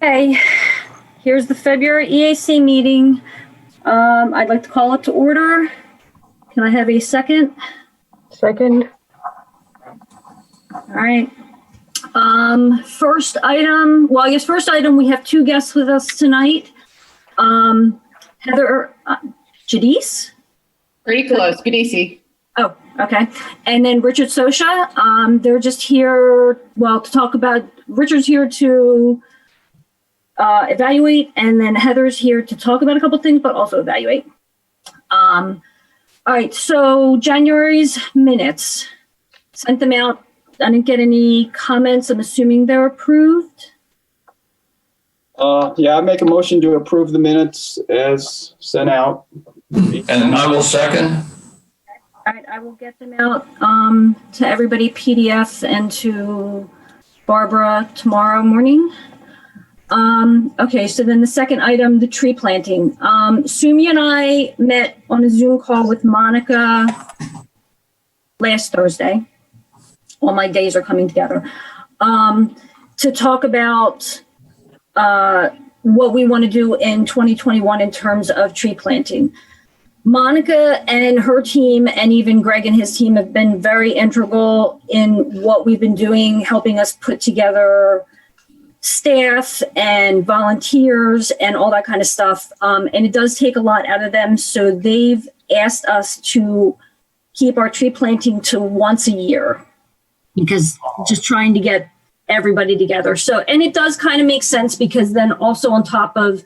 Okay, here's the February EAC meeting. I'd like to call it to order. Can I have a second? Second. All right. First item, we have two guests with us tonight. Heather Jadis. Pretty close, Gadisi. Oh, okay. And then Richard Sosha. They're just here, to talk about, Richard's here to evaluate, and then Heather's here to talk about a couple things, but also evaluate. All right, so January's minutes. Sent them out. I didn't get any comments. I'm assuming they're approved. Yeah, I make a motion to approve the minutes as sent out. And I will second. All right, I will get them out to everybody, PDF, and to Barbara tomorrow morning. Okay, so then the second item, the tree planting. Sumi and I met on a Zoom call with Monica last Thursday. All my days are coming together to talk about what we want to do in 2021 in terms of tree planting. Monica and her team, and even Greg and his team, have been very integral in what we've been doing, helping us put together staff and volunteers and all that kind of stuff. And it does take a lot out of them. So they've asked us to keep our tree planting to once a year, because just trying to get everybody together. So, and it does kind of make sense, because then also on top of,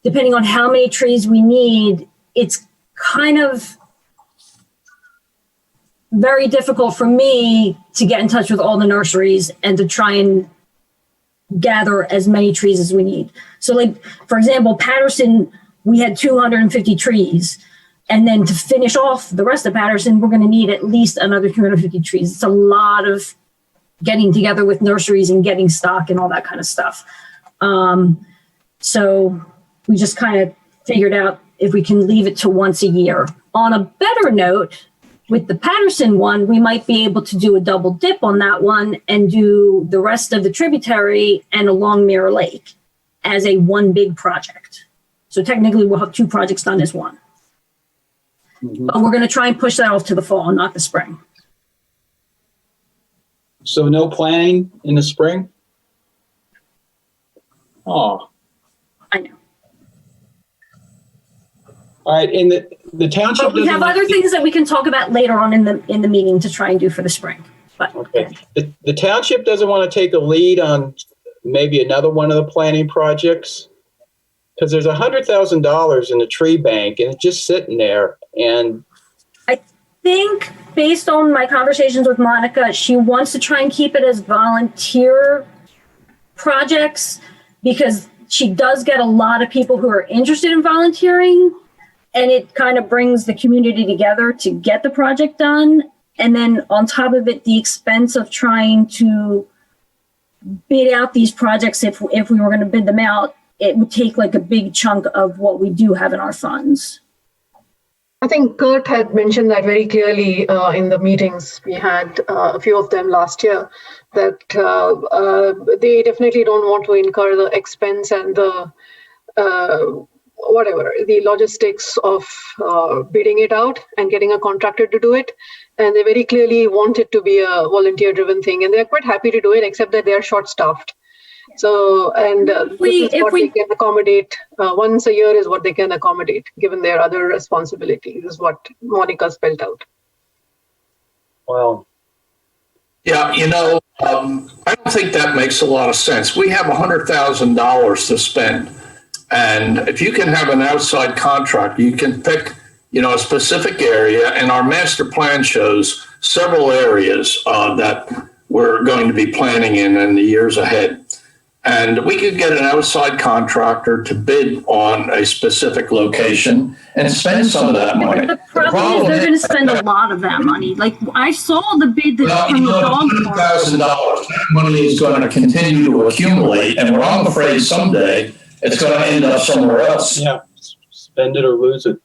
depending on how many trees we need, it's kind of very difficult for me to get in touch with all the nurseries and to try and gather as many trees as we need. So like, for example, Patterson, we had 250 trees. And then to finish off the rest of Patterson, we're going to need at least another 250 trees. It's a lot of getting together with nurseries and getting stock and all that kind of stuff. So we just kind of figured out if we can leave it to once a year. On a better note, with the Patterson one, we might be able to do a double dip on that one and do the rest of the tributary and along Mirror Lake as a one big project. So technically we'll have two projects done as one. Mm-hmm. But we're going to try and push that off to the fall, not the spring. So no planning in the spring? Oh. I know. All right, in the township. But we have other things that we can talk about later on in the meeting to try and do for the spring. But okay, the township doesn't want to take a lead on maybe another one of the planning projects, because there's $100,000 in the tree bank and it's just sitting there. And I think, based on my conversations with Monica, she wants to try and keep it as volunteer projects, because she does get a lot of people who are interested in volunteering. And it kind of brings the community together to get the project done. And then on top of it, the expense of trying to bid out these projects, if we were going to bid them out, it would take like a big chunk of what we do have in our funds. I think Kurt had mentioned that very clearly in the meetings we had, a few of them last year, that they definitely don't want to incur the expense and the the logistics of bidding it out and getting a contractor to do it. And they very clearly want it to be a volunteer-driven thing, and they're quite happy to do it, except that they're short-staffed. So, and this is what they can accommodate. Once a year is what they can accommodate, given their other responsibilities, is what Monica spelled out. Wow. Yeah, I don't think that makes a lot of sense. We have $100,000 to spend. And if you can have an outside contractor, you can pick, a specific area. And our master plan shows several areas that we're going to be planning in the years ahead. And we could get an outside contractor to bid on a specific location and spend some of that money. The problem is they're going to spend a lot of that money. Like, I saw the bid that's from the dog park. $100,000. That money is going to continue to accumulate, and I'm afraid someday it's going to end up somewhere else. Yeah, spend it or lose it.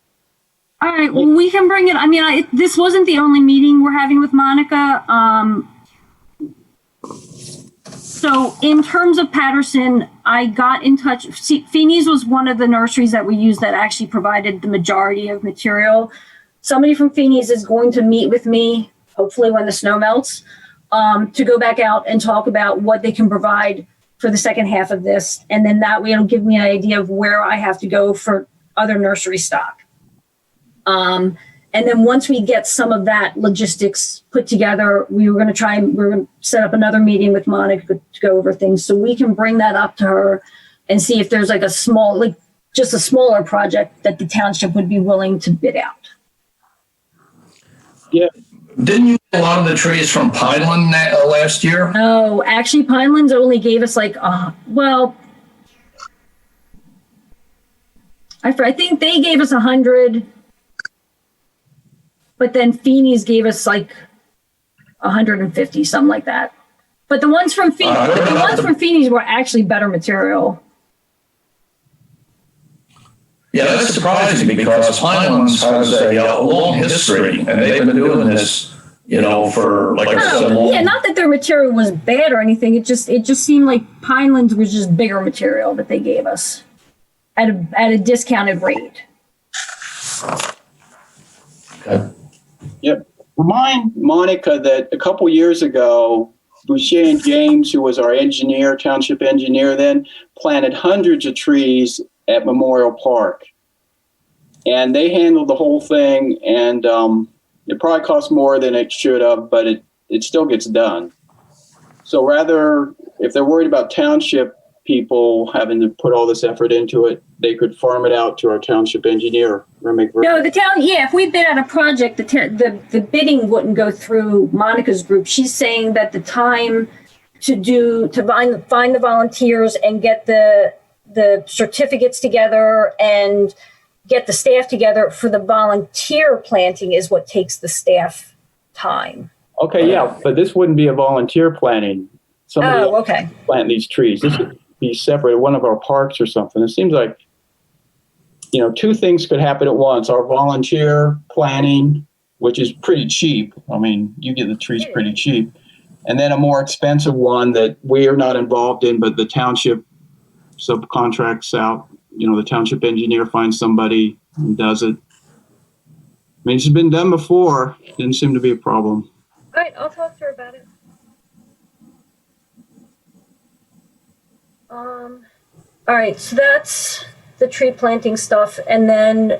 All right, well, we can bring it. I mean, this wasn't the only meeting we're having with Monica. So in terms of Patterson, I got in touch. Feeney's was one of the nurseries that we used that actually provided the majority of material. Somebody from Feeney's is going to meet with me, hopefully when the snow melts, to go back out and talk about what they can provide for the second half of this. And then that way it'll give me an idea of where I have to go for other nursery stock. And then once we get some of that logistics put together, we're going to set up another meeting with Monica to go over things so we can bring that up to her and see if there's like just a smaller project that the township would be willing to bid out. Yeah. Didn't you get a lot of the trees from Pineland last year? No, actually Pinelands only gave us I think they gave us 100. But then Feeney's gave us 150, something like that. But the ones from Feeney's were actually better material. Yeah, that's surprising because Pinelands has a long history, and they've been doing this, for like so long. Yeah, not that their material was bad or anything. It just seemed like Pinelands was just bigger material that they gave us at a discounted rate. Okay. Yep. Remind Monica that a couple years ago, Boucher and James, who was our township engineer then, planted hundreds of trees at Memorial Park. And they handled the whole thing, and it probably cost more than it should have, but it still gets done. So rather, if they're worried about township people having to put all this effort into it, they could farm it out to our township engineer. No, the town, if we bid out a project, the bidding wouldn't go through Monica's group. She's saying that the time to find the volunteers and get the certificates together and get the staff together for the volunteer planting is what takes the staff time. Okay, yeah, but this wouldn't be a volunteer planting. Somebody else okay. Plant these trees. This should be separate, one of our parks or something. It seems like two things could happen at once. Our volunteer planting, which is pretty cheap. I mean, you get the trees pretty cheap. And then a more expensive one that we are not involved in, but the township subcontracts out. The township engineer finds somebody who does it. I mean, it's been done before. Didn't seem to be a problem. All right, I'll talk to her about it. All right, so that's the tree planting stuff. And then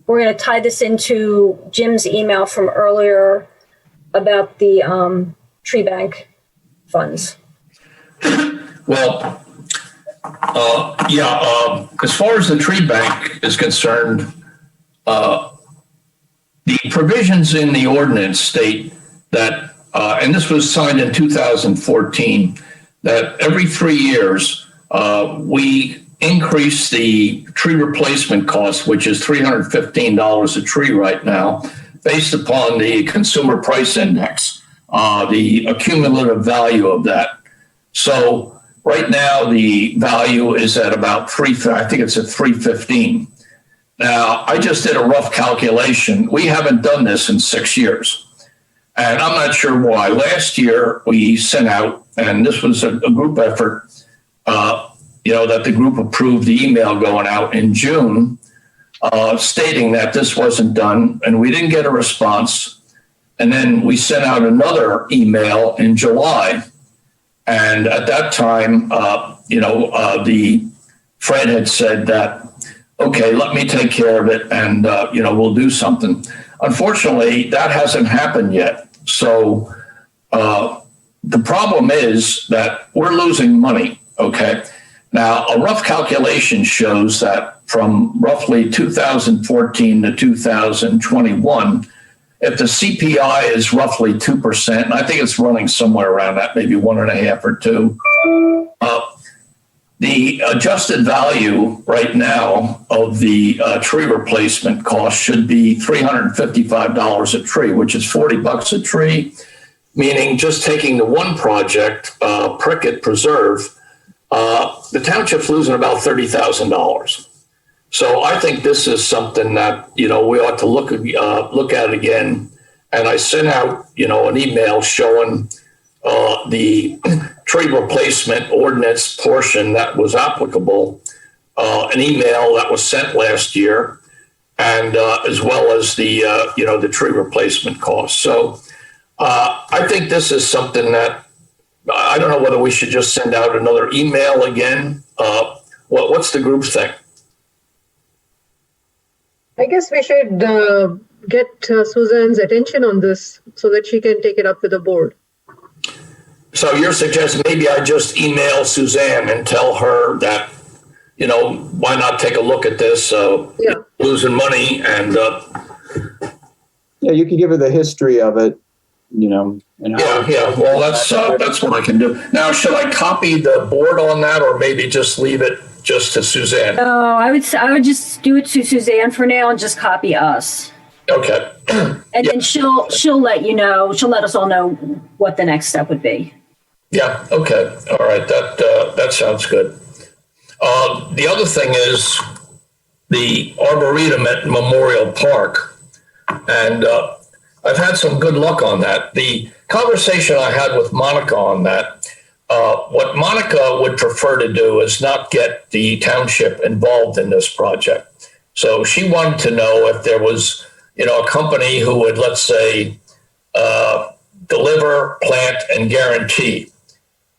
we're going to tie this into Jim's email from earlier about the tree bank funds. Well, as far as the tree bank is concerned, the provisions in the ordinance state that, and this was signed in 2014, that every 3 years, we increase the tree replacement cost, which is $315 a tree right now, based upon the consumer price index, the accumulative value of that. So right now, the value is at about I think it's at $315. Now, I just did a rough calculation. We haven't done this in 6 years. And I'm not sure why. Last year, we sent out, and this was a group effort, that the group approved the email going out in June, stating that this wasn't done, and we didn't get a response. And then we sent out another email in July. And at that time, the Fred had said that, okay, let me take care of it, and we'll do something. Unfortunately, that hasn't happened yet. So the problem is that we're losing money. Okay. Now, a rough calculation shows that from roughly 2014 to 2021, if the CPI is roughly 2%, and I think it's running somewhere around that, maybe 1.5 or 2, the adjusted value right now of the tree replacement cost should be $355 a tree, which is $40 a tree, meaning just taking the one project, Prickett Preserve, the township's losing about $30,000. So I think this is something that, we ought to look at again. And I sent out, an email showing the tree replacement ordinance portion that was applicable, an email that was sent last year, and as well as the the tree replacement costs. So I think this is something that I don't know whether we should just send out another email again. What's the group think? I guess we should get Suzanne's attention on this so that she can take it up with the board. So you're suggesting maybe I just email Suzanne and tell her that, why not take a look at this? Yeah. Losing money and. Yeah, you can give her the history of it, and Yeah. Well, that's what I can do. Now, should I copy the board on that, or maybe just leave it just to Suzanne? No, I would just do it to Suzanne for now and just copy us. Okay. And then she'll let you know, she'll let us all know what the next step would be. Yeah. Okay. All right. That sounds good. The other thing is the Arboretum at Memorial Park, and I've had some good luck on that. The conversation I had with Monica on that, what Monica would prefer to do is not get the township involved in this project. So she wanted to know if there was, a company who would, let's say, deliver, plant, and guarantee,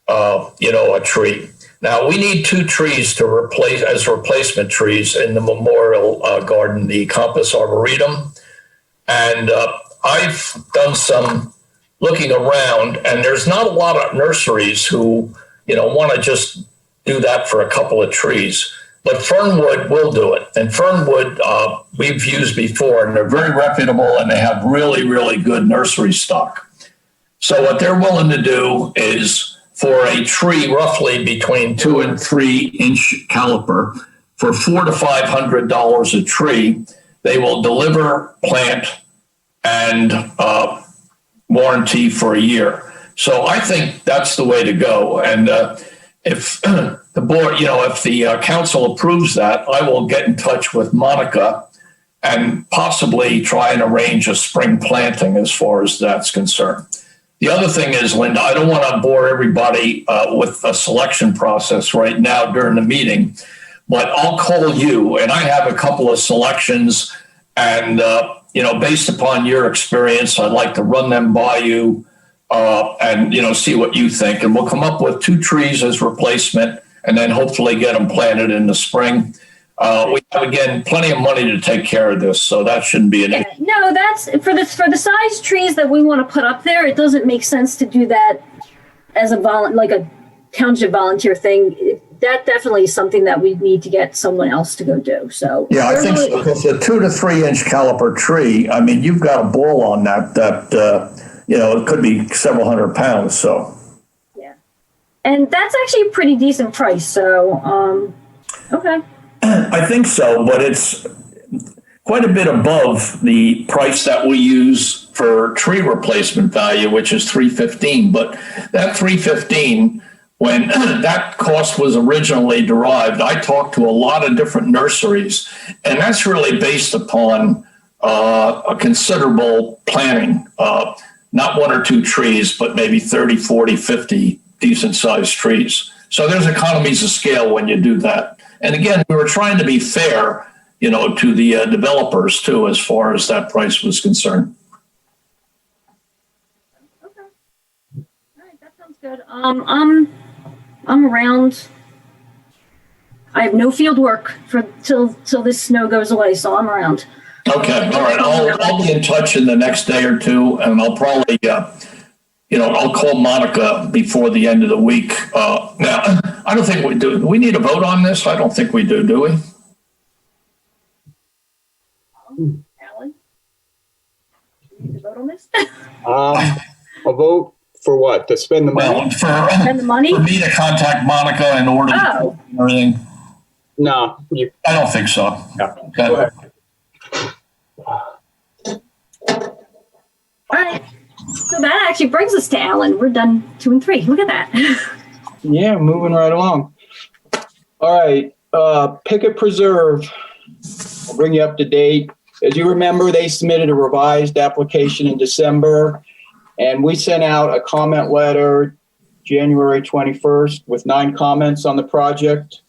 a tree. Now, we need 2 trees to replace as replacement trees in the Memorial Garden, the Compass Arboretum. And I've done some looking around, and there's not a lot of nurseries who, want to just do that for a couple of trees. But Fernwood will do it. And Fernwood, we've used before, and they're very reputable, and they have really, really good nursery stock. So what they're willing to do is for a tree roughly between 2 and 3 inch caliper, for $400 to $500 a tree, they will deliver, plant, and warranty for a year. So I think that's the way to go. And if the board, if the council approves that, I will get in touch with Monica and possibly try and arrange a spring planting as far as that's concerned. The other thing is, Linda, I don't want to bore everybody with a selection process right now during the meeting, but I'll call you, and I have a couple of selections, and based upon your experience, I'd like to run them by you and see what you think, and we'll come up with 2 trees as replacement, and then hopefully get them planted in the spring. We have, again, plenty of money to take care of this, so that shouldn't be an issue. No, that's for the size trees that we want to put up there. It doesn't make sense to do that as like a township volunteer thing. That definitely is something that we need to get someone else to go do. So yeah, I think so. It's a 2 to 3 inch caliper tree. I mean, you've got a ball on that it could be several hundred pounds. So yeah, and that's actually a pretty decent price. So okay. I think so, but it's quite a bit above the price that we use for tree replacement value, which is $315. But that $315, when that cost was originally derived, I talked to a lot of different nurseries, and that's really based upon a considerable planting, not 1 or 2 trees, but maybe 30, 40, 50 decent sized trees. So there's economies of scale when you do that. And again, we were trying to be fair, to the developers too, as far as that price was concerned. Okay. All right, that sounds good. I'm around. I have no field work till this snow goes away, so I'm around. Okay, all right. I'll be in touch in the next day or two, and I'll probably I'll call Monica before the end of the week. Now, I don't think we do. Do we need a vote on this? I don't think we do we? Alan, do you need to vote on this? A vote for what? To spend the money? Well, Spend the money? for me to contact Monica in order to do everything. No. I don't think so. Yeah. Okay. Go ahead. All right. So that actually brings us to Alan. We're done 2 and 3. Look at that. Yeah, moving right along. All right, Pickett Preserve. I'll bring you up to date. As you remember, they submitted a revised application in December. And we sent out a comment letter January 21st with 9 comments on the project.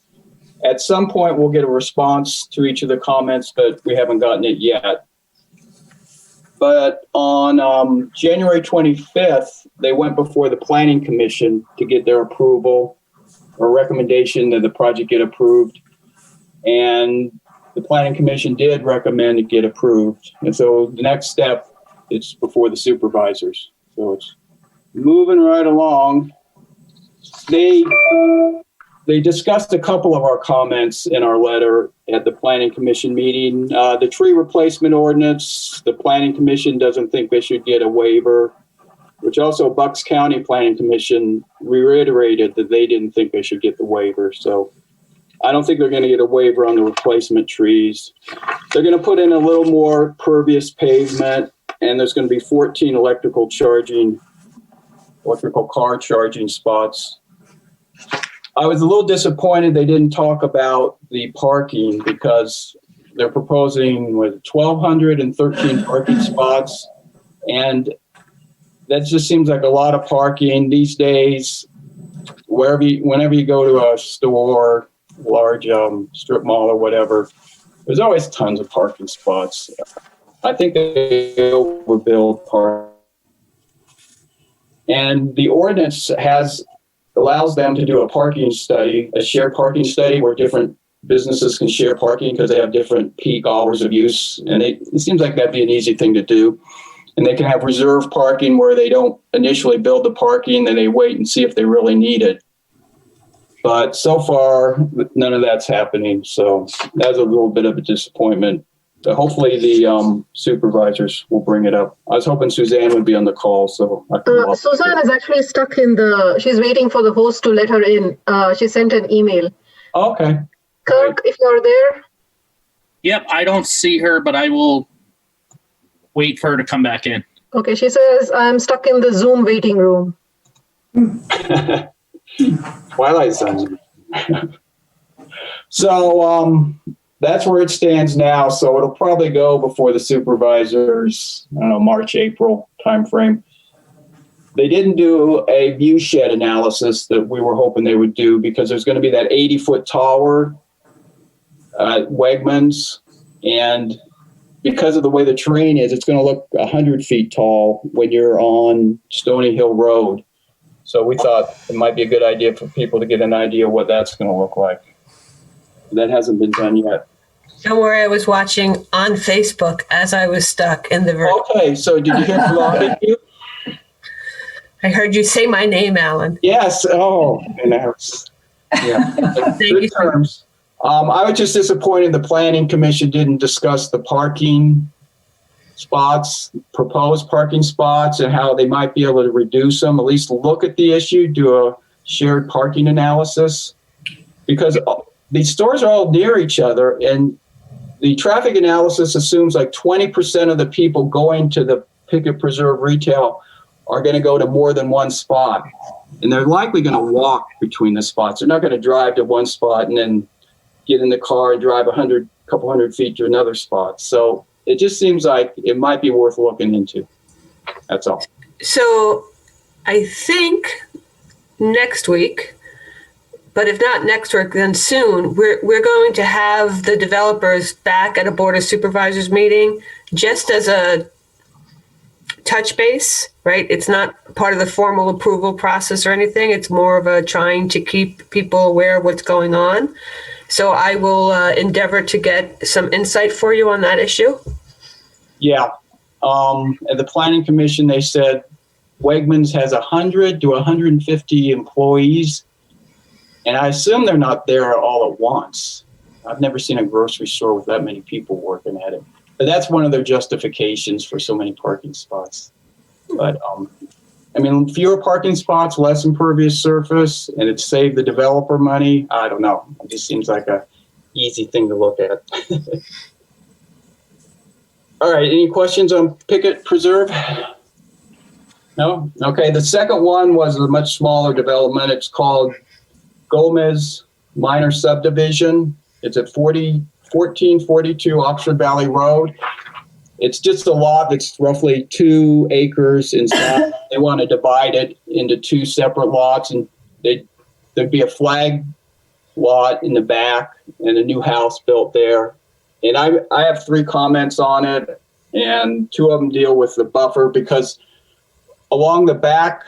At some point, we'll get a response to each of the comments, but we haven't gotten it yet. But on January 25th, they went before the Planning Commission to get their approval or recommendation that the project get approved. And the Planning Commission did recommend it get approved. And so the next step is before the supervisors. So it's moving right along. They discussed a couple of our comments in our letter at the Planning Commission meeting. The tree replacement ordinance, the Planning Commission doesn't think they should get a waiver, which also Bucks County Planning Commission reiterated that they didn't think they should get the waiver. So I don't think they're going to get a waiver on the replacement trees. They're going to put in a little more pervious pavement, and there's going to be 14 electrical car charging spots. I was a little disappointed they didn't talk about the parking because they're proposing 1,213 parking spots. And that just seems like a lot of parking these days. Whenever you go to a store, large strip mall or whatever, there's always tons of parking spots. I think they overbuild parking. And the ordinance allows them to do a parking study, a shared parking study where different businesses can share parking because they have different peak hours of use. And it seems like that'd be an easy thing to do. And they can have reserve parking where they don't initially build the parking, then they wait and see if they really need it. But so far, none of that's happening. So that's a little bit of a disappointment. Hopefully the supervisors will bring it up. I was hoping Suzanne would be on the call, so I can Suzanne is actually stuck she's waiting for the host to let her in. She sent an email. Okay. Kirk, if you're there. Yep, I don't see her, but I will wait for her to come back in. Okay, she says, I'm stuck in the Zoom waiting room. Twilight Zone. So that's where it stands now. So it'll probably go before the supervisors, I don't know, March, April timeframe. They didn't do a view shed analysis that we were hoping they would do because there's going to be that 80-foot tower at Wegmans. And because of the way the terrain is, it's going to look 100 feet tall when you're on Stony Hill Road. So we thought it might be a good idea for people to get an idea of what that's going to look like. That hasn't been done yet. Don't worry, I was watching on Facebook as I was stuck in the Okay, so did you hear from you? I heard you say my name, Alan. Yes. Oh, and that was, yeah. Thank Good you. terms. I was just disappointed the Planning Commission didn't discuss the parking spots, proposed parking spots, and how they might be able to reduce them, at least look at the issue, do a shared parking analysis. Because these stores are all near each other, and the traffic analysis assumes like 20% of the people going to the Pickett Preserve retail are going to go to more than one spot. And they're likely going to walk between the spots. They're not going to drive to one spot and then get in the car and drive a couple hundred feet to another spot. So it just seems like it might be worth looking into. That's all. So I think next week, but if not next week, then soon, we're going to have the developers back at a Board of Supervisors meeting just as a touch base, right? It's not part of the formal approval process or anything. It's more of a trying to keep people aware of what's going on. So I will endeavor to get some insight for you on that issue. Yeah. At the Planning Commission, they said Wegmans has 100 to 150 employees. And I assume they're not there all at once. I've never seen a grocery store with that many people working at it. But that's one of their justifications for so many parking spots. But, I mean, fewer parking spots, less impervious surface, and it saved the developer money. I don't know. It just seems like a easy thing to look at. All right, any questions on Pickett Preserve? No? Okay, the second one was a much smaller development. It's called Gomez Minor Subdivision. It's at 1442 Oxford Valley Road. It's just a lot that's roughly 2 acres in size. They want to divide it into 2 separate lots, and there'd be a flag lot in the back and a new house built there. And I have 3 comments on it, and 2 of them deal with the buffer, because along the back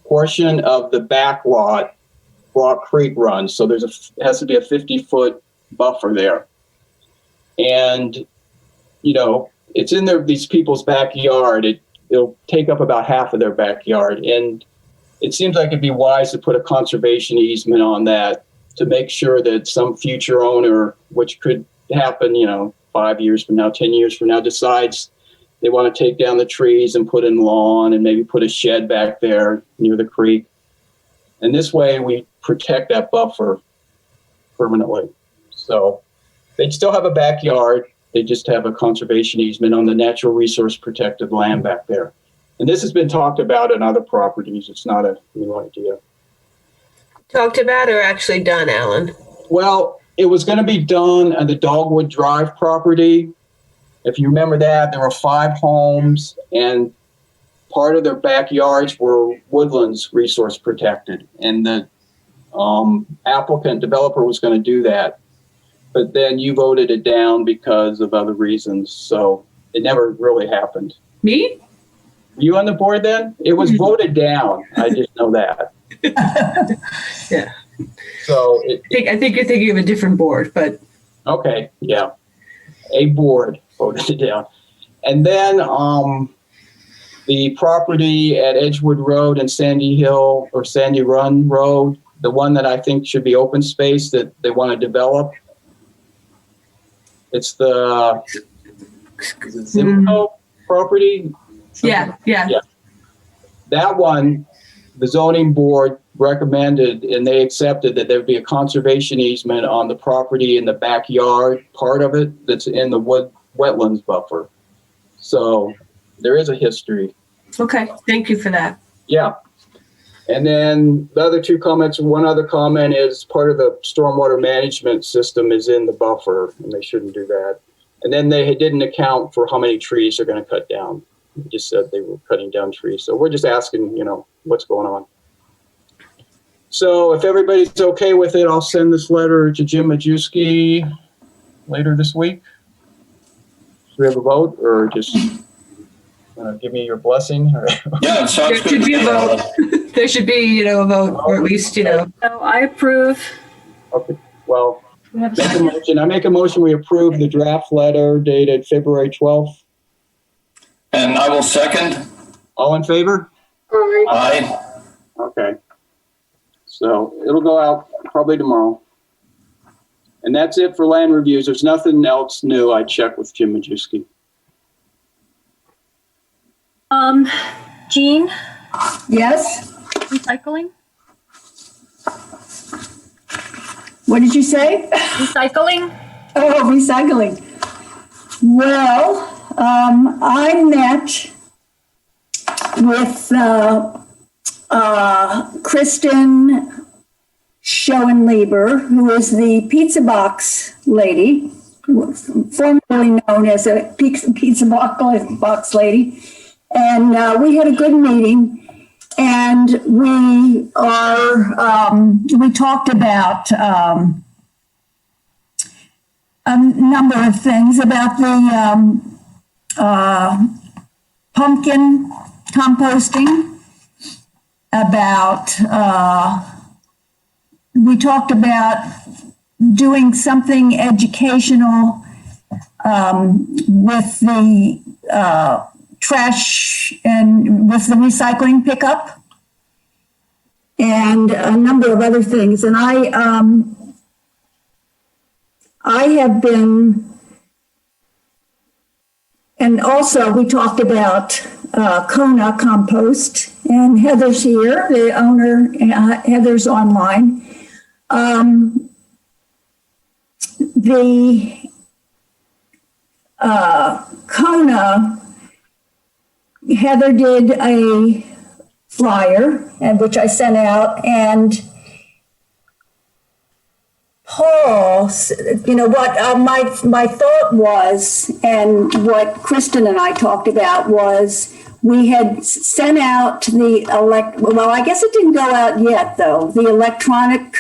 portion of the back lot, Rock Creek runs. So has to be a 50-foot buffer there. And, it's in these people's backyard. It'll take up about half of their backyard. And it seems like it'd be wise to put a conservation easement on that to make sure that some future owner, which could happen, 5 years from now, 10 years from now, decides they want to take down the trees and put in lawn and maybe put a shed back there near the creek. And this way we protect that buffer permanently. So they'd still have a backyard. They just have a conservation easement on the natural resource protected land back there. And this has been talked about in other properties. It's not a new idea. Talked about or actually done, Alan? Well, it was going to be done on the Dogwood Drive property. If you remember that, there were 5 homes, and part of their backyards were woodlands resource protected. And the applicant developer was going to do that. But then you voted it down because of other reasons. So it never really happened. Me? Were you on the board then? It was voted down. I just know that. Yeah. So I think you're thinking of a different board, but okay, yeah. A board voted it down. And then the property at Edgewood Road and Sandy Hill or Sandy Run Road, the one that I think should be open space that they want to develop. It's the Simcoe property. yeah. That one, the zoning board recommended and they accepted that there'd be a conservation easement on the property in the backyard part of it that's in the wetlands buffer. So there is a history. Okay, thank you for that. Yeah. And then the other 2 comments, one other comment is part of the stormwater management system is in the buffer, and they shouldn't do that. And then they didn't account for how many trees they're going to cut down. They just said they were cutting down trees. So we're just asking, what's going on. So if everybody's okay with it, I'll send this letter to Jim Majewski later this week. Do we have a vote, or just give me your blessing? Yeah, it sounds There should good. be a vote. There should be, a vote, or at least, So I approve. Okay, well, We have a make a second. motion. I make a motion we approve the draft letter dated February 12th. And I will second. All in favor? Aye. Okay. So it'll go out probably tomorrow. And that's it for land reviews. There's nothing else new. I checked with Jim Majewski. Jean, Yes? recycling? What did you say? Recycling? Oh, recycling. Well, I met with Kristen Schoenlieber, who is the pizza box lady, formerly known as a pizza box lady. And we had a good meeting. And we talked about a number of things about the pumpkin composting, we talked about doing something educational with the trash and with the recycling pickup and a number of other things. And I have been, and also we talked about Kona compost, and Heather's here, the owner, Heather's online. The Kona, Heather did a flyer, and which I sent out, and Oh, you know what, my thought was, and what Kristen and I talked about was, we had sent out well, I guess it didn't go out yet, though. The electronic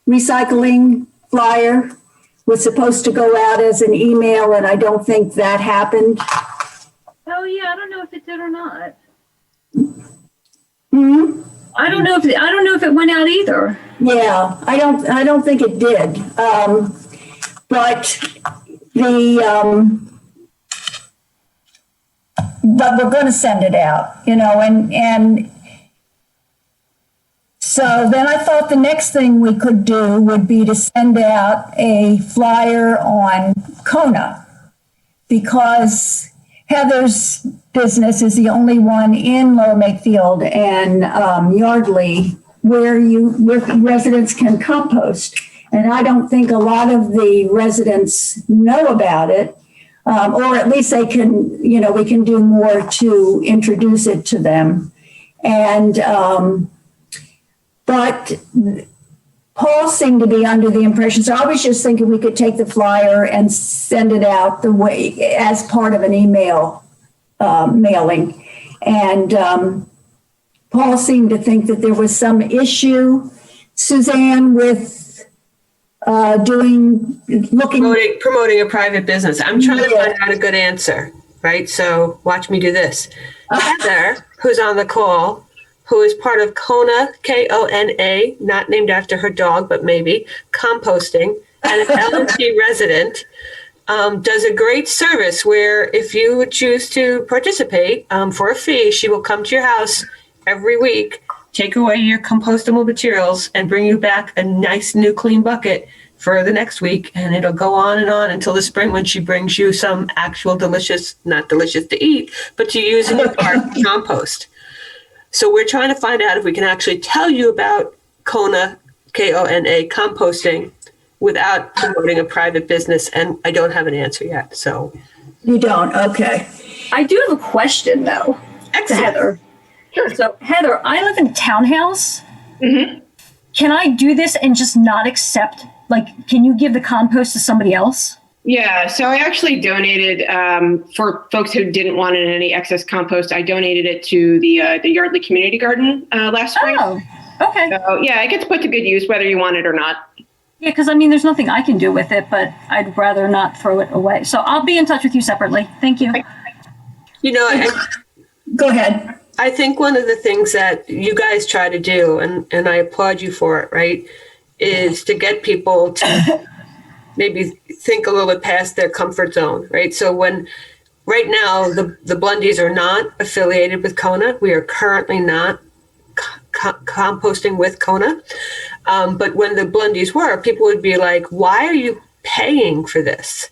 recycling flyer was supposed to go out as an email, and I don't think that happened. Oh, yeah, I don't know if it did or not. Hmm? I don't know if it went out either. Yeah, I don't think it did. But we're going to send it out, you know, and so then I thought the next thing we could do would be to send out a flyer on Kona, because Heather's business is the only one in Lower Makefield and Yardley where residents can compost. And I don't think a lot of the residents know about it, or at least they can, you know, we can do more to introduce it to them. And, but Paul seemed to be under the impression, so I was just thinking we could take the flyer and send it out the way as part of an email mailing. And Paul seemed to think that there was some issue, Suzanne, with promoting a private business. I'm trying to find out a good answer, right? So watch me do this. Heather, who's on the call, who is part of Kona, Kona, not named after her dog, but maybe, Composting, and an LNT resident, does a great service where if you would choose to participate for a fee, she will come to your house every week, take away your compostable materials, and bring you back a nice new clean bucket for the next week. And it'll go on and on until the spring when she brings you some actual delicious, not delicious to eat, but to use in your garden compost. So we're trying to find out if we can actually tell you about Kona, Kona, composting without promoting a private business. And I don't have an answer yet. So you don't? Okay. I do have a question, though. Excellent. Heather. Sure. So, Heather, I live in a townhouse. Mm-hmm. Can I do this and just not accept, can you give the compost to somebody else? Yeah, so I actually donated for folks who didn't want any excess compost. I donated it to the Yardley Community Garden last spring. Oh, okay. So yeah, it gets put to good use whether you want it or not. Yeah, because there's nothing I can do with it, but I'd rather not throw it away. So I'll be in touch with you separately. Thank you. You know, go ahead. I think one of the things that you guys try to do, and I applaud you for it, right, is to get people to maybe think a little bit past their comfort zone, right? So right now, the Blundies are not affiliated with Kona. We are currently not composting with Kona. But when the Blundies were, people would be like, why are you paying for this?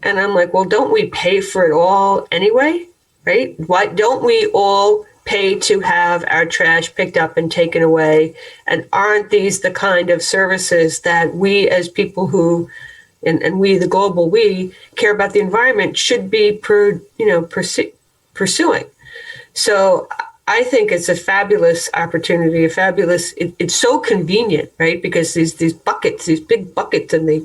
And I'm like, well, don't we pay for it all anyway, right? Why don't we all pay to have our trash picked up and taken away? And aren't these the kind of services that we as people who, and we, the global we, care about the environment should be pursuing? So I think it's a fabulous opportunity, it's so convenient, right? Because these buckets, these big buckets, and they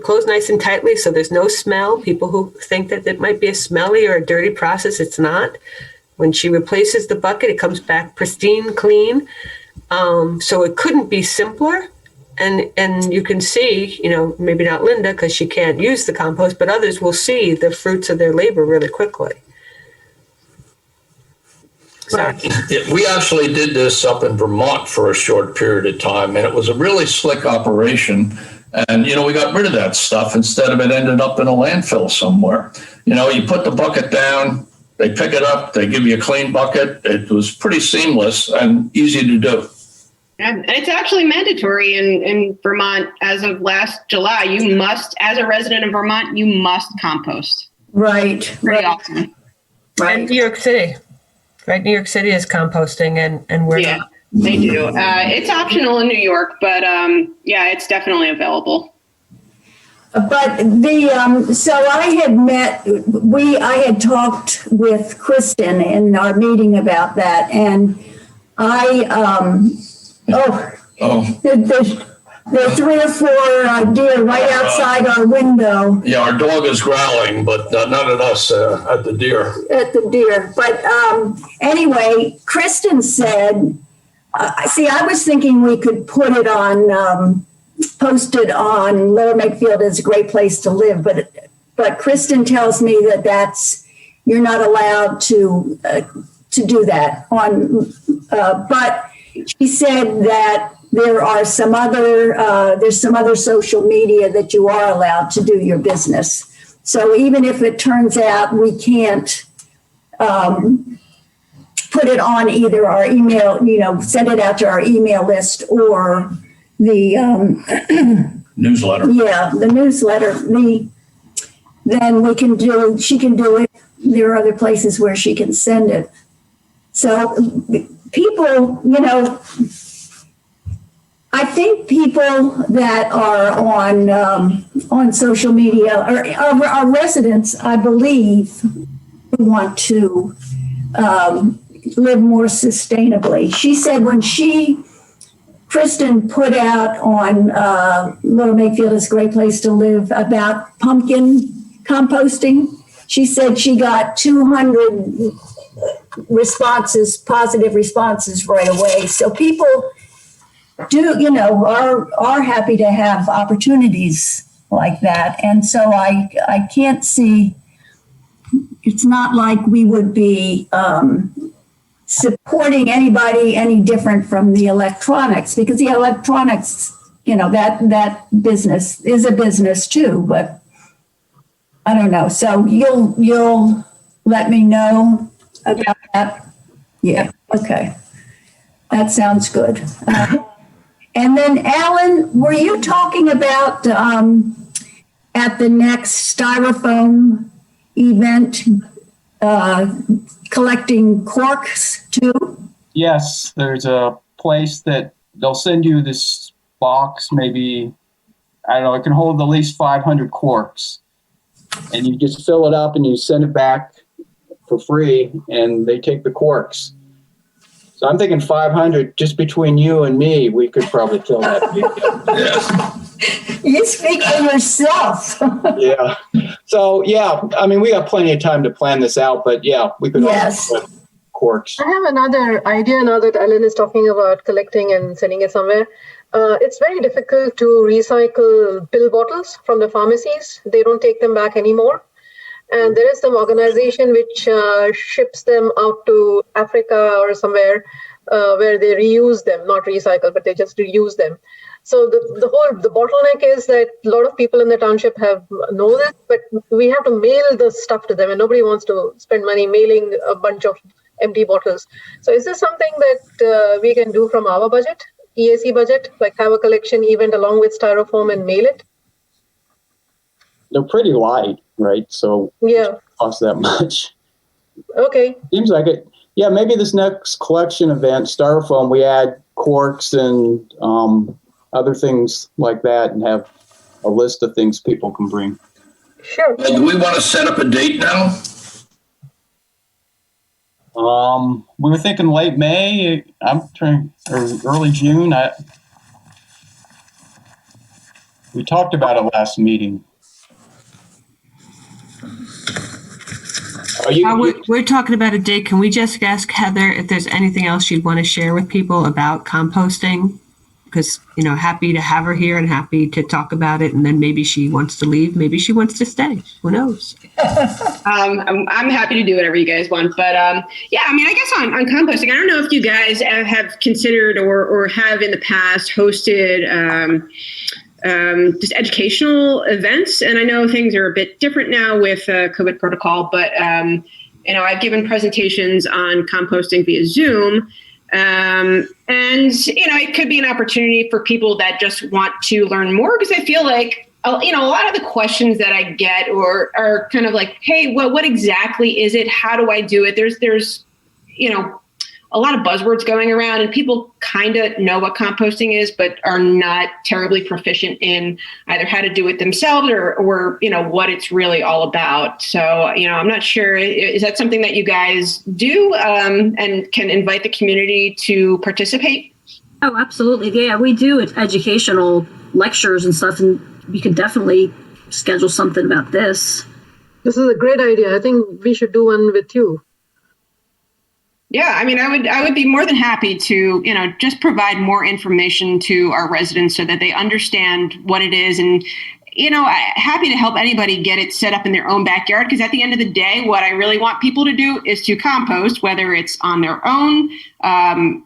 close nice and tightly, so there's no smell. People who think that it might be a smelly or a dirty process, it's not. When she replaces the bucket, it comes back pristine, clean. So it couldn't be simpler. And you can see, maybe not Linda because she can't use the compost, but others will see the fruits of their labor really quickly. So. We actually did this up in Vermont for a short period of time, and it was a really slick operation. And, we got rid of that stuff instead of it ended up in a landfill somewhere. You put the bucket down, they pick it up, they give you a clean bucket. It was pretty seamless and easy to do. And it's actually mandatory in Vermont as of last July. You must, as a resident of Vermont, you must compost. Right. Pretty often. Right. And New York City. Right, New York City is composting, and we're not. They do. It's optional in New York, but it's definitely available. But so I had talked with Kristen in our meeting about that, and There are 3 or 4 deer right outside our window Yeah, our dog is growling, but not at us, at the deer. But anyway, Kristen said, see, I was thinking we could put it on, post it on Lower Makefield as a great place to live, but Kristen tells me that you're not allowed to do that on, but she said that there's some other social media that you are allowed to do your business. So even if it turns out we can't put it on either our email, send it out to our email list or the Newsletter. yeah, the newsletter, then she can do it. There are other places where she can send it. So people, I think people that are on social media are residents, I believe, who want to live more sustainably. She said when Kristen put out on Lower Makefield is a great place to live about pumpkin composting, she said she got 200 positive responses right away. So people are happy to have opportunities like that. And so I can't see, it's not like we would be supporting anybody any different from the electronics, because the electronics, that business is a business too, but I don't know. So you'll let me know about that? Yeah, okay. That sounds good. And then Alan, were you talking about at the next styrofoam event, collecting corks too? Yes, there's a place that they'll send you this box, maybe, I don't know, it can hold at least 500 corks. And you just fill it up and you send it back for free, and they take the corks. So I'm thinking 500, just between you and me, we could probably fill that. Yes. You speak for yourself. Yeah. So, yeah, I mean, we got plenty of time to plan this out, but yeah, we could Yes. also put corks. I have another idea now that Alan is talking about collecting and sending it somewhere. It's very difficult to recycle pill bottles from the pharmacies. They don't take them back anymore. And there is some organization which ships them out to Africa or somewhere where they reuse them, not recycle, but they just reuse them. So the bottleneck is that a lot of people in the township know this, but we have to mail the stuff to them, and nobody wants to spend money mailing a bunch of empty bottles. So is this something that we can do from our budget, EAC budget, like have a collection event along with styrofoam and mail it? They're pretty light, right? So yeah, it costs that much. Okay. Seems like it. Yeah, maybe this next collection event, styrofoam, we add corks and other things like that, and have a list of things people can bring. Sure. Well, do we want to set up a date now? We were thinking late May. Or early June. We talked about it last meeting. We're talking about a date. Can we just ask Heather if there's anything else she'd want to share with people about composting? Because, happy to have her here and happy to talk about it. And then maybe she wants to leave. Maybe she wants to stay. Who knows? I'm happy to do whatever you guys want. But I guess on composting, I don't know if you guys have considered or have in the past hosted just educational events. And I know things are a bit different now with COVID protocol, but I've given presentations on composting via Zoom. And it could be an opportunity for people that just want to learn more, because I feel like, a lot of the questions that I get are kind of like, hey, well, what exactly is it? How do I do it? There's a lot of buzzwords going around, and people kind of know what composting is, but are not terribly proficient in either how to do it themselves or what it's really all about. So, I'm not sure. Is that something that you guys do and can invite the community to participate? Oh, absolutely. Yeah, we do educational lectures and stuff, and we could definitely schedule something about this. This is a great idea. I think we should do one with you. Yeah, I mean, I would be more than happy to, just provide more information to our residents so that they understand what it is, and happy to help anybody get it set up in their own backyard. Because at the end of the day, what I really want people to do is to compost, whether it's on their own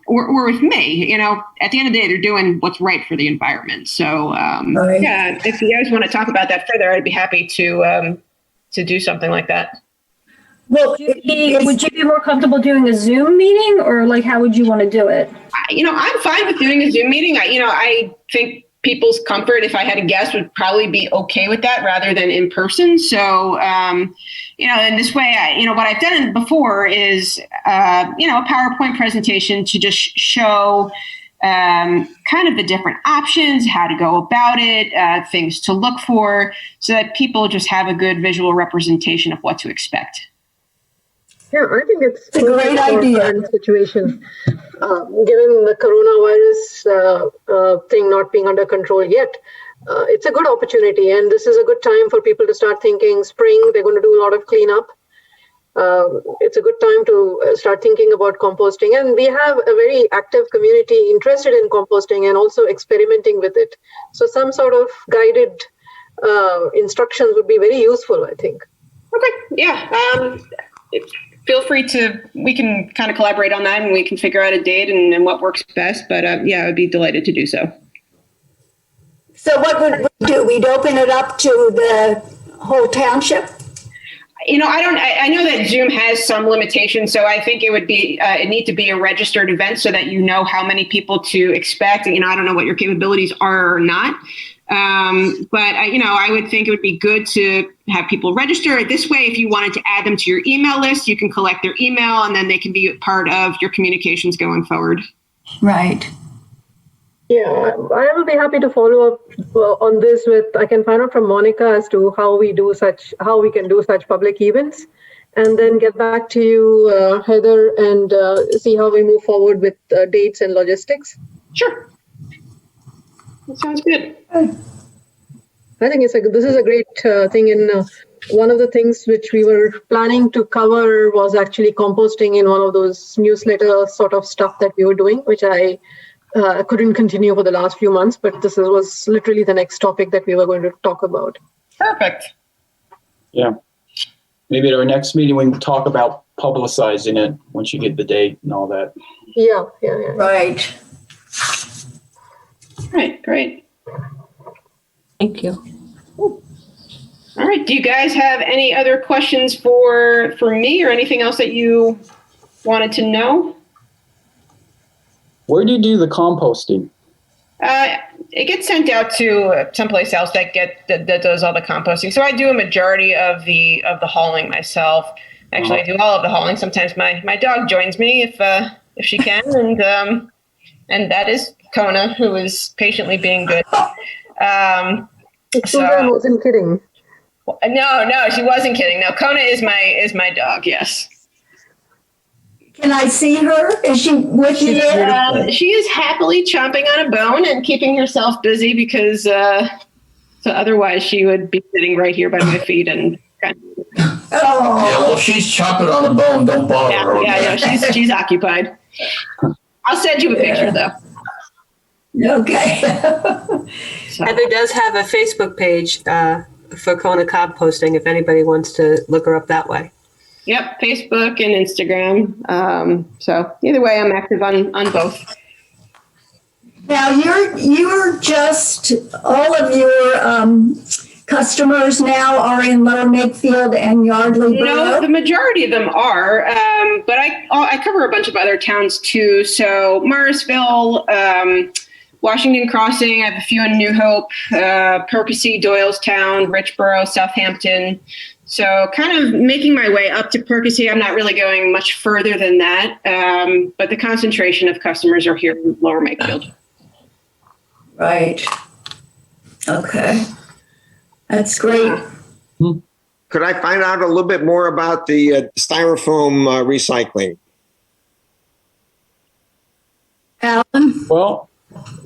or with me. At the end of the day, they're doing what's right for the environment. So Right. yeah, if you guys want to talk about that further, I'd be happy to do something like that. Well, Would you be more comfortable doing a Zoom meeting, or like how would you want to do it? I'm fine with doing a Zoom meeting. I think people's comfort, if I had to guess, would probably be okay with that rather than in person. So, in this way, what I've done before is, a PowerPoint presentation to just show kind of the different options, how to go about it, things to look for, so that people just have a good visual representation of what to expect. Yeah, I think it's a great idea. Current situation, given the coronavirus thing not being under control yet. It's a good opportunity, and this is a good time for people to start thinking spring. They're going to do a lot of cleanup. It's a good time to start thinking about composting, and we have a very active community interested in composting and also experimenting with it. So some sort of guided instructions would be very useful, I think. Okay, yeah. Feel free we can kind of collaborate on that, and we can figure out a date and what works best. But yeah, I would be delighted to do so. So what would we do? We'd open it up to the whole township? I know that Zoom has some limitations, so I think it would be, it need to be a registered event so that you know how many people to expect. I don't know what your capabilities are or not. But I would think it would be good to have people register this way. If you wanted to add them to your email list, you can collect their email, and then they can be part of your communications going forward. Right. Yeah, I will be happy to follow up on this I can find out from Monica as to how we can do such public events, and then get back to you, Heather, and see how we move forward with dates and logistics. Sure. That sounds good. I think this is a great thing. And one of the things which we were planning to cover was actually composting in one of those newsletter sort of stuff that we were doing, which I couldn't continue for the last few months. But this was literally the next topic that we were going to talk about. Perfect. Yeah. Maybe at our next meeting, we can talk about publicizing it once you get the date and all that. Yeah. Right. Right, great. Thank you. All right. Do you guys have any other questions for me, or anything else that you wanted to know? Where do you do the composting? It gets sent out to someplace else that does all the composting. So I do a majority of the hauling myself. Actually, I do all of the hauling. Sometimes my dog joins me if she can, and that is Kona, who is patiently being good. Susan wasn't kidding. No, she wasn't kidding. No, Kona is my dog. Yes. Can I see her? Is she with you? She is happily chomping on a bone and keeping herself busy because so otherwise she would be sitting right here by my feet and. Oh. Yeah, well, she's chomping on the bone. Don't bother her. Yeah, she's occupied. I'll send you a picture though. Okay. Heather does have a Facebook page for Kona composting if anybody wants to look her up that way. Yep, Facebook and Instagram. So either way, I'm active on both. Now you're just all of your customers now are in Lower Makefield and Yardley Borough? No, the majority of them are, but I cover a bunch of other towns too. So Morrisville, Washington Crossing, I have a few in New Hope, Percy, Doylestown, Richboro, Southampton. So kind of making my way up to Percy. I'm not really going much further than that, but the concentration of customers are here in Lower Makefield. Right. Okay. That's great. Could I find out a little bit more about the styrofoam recycling? Alan? Well,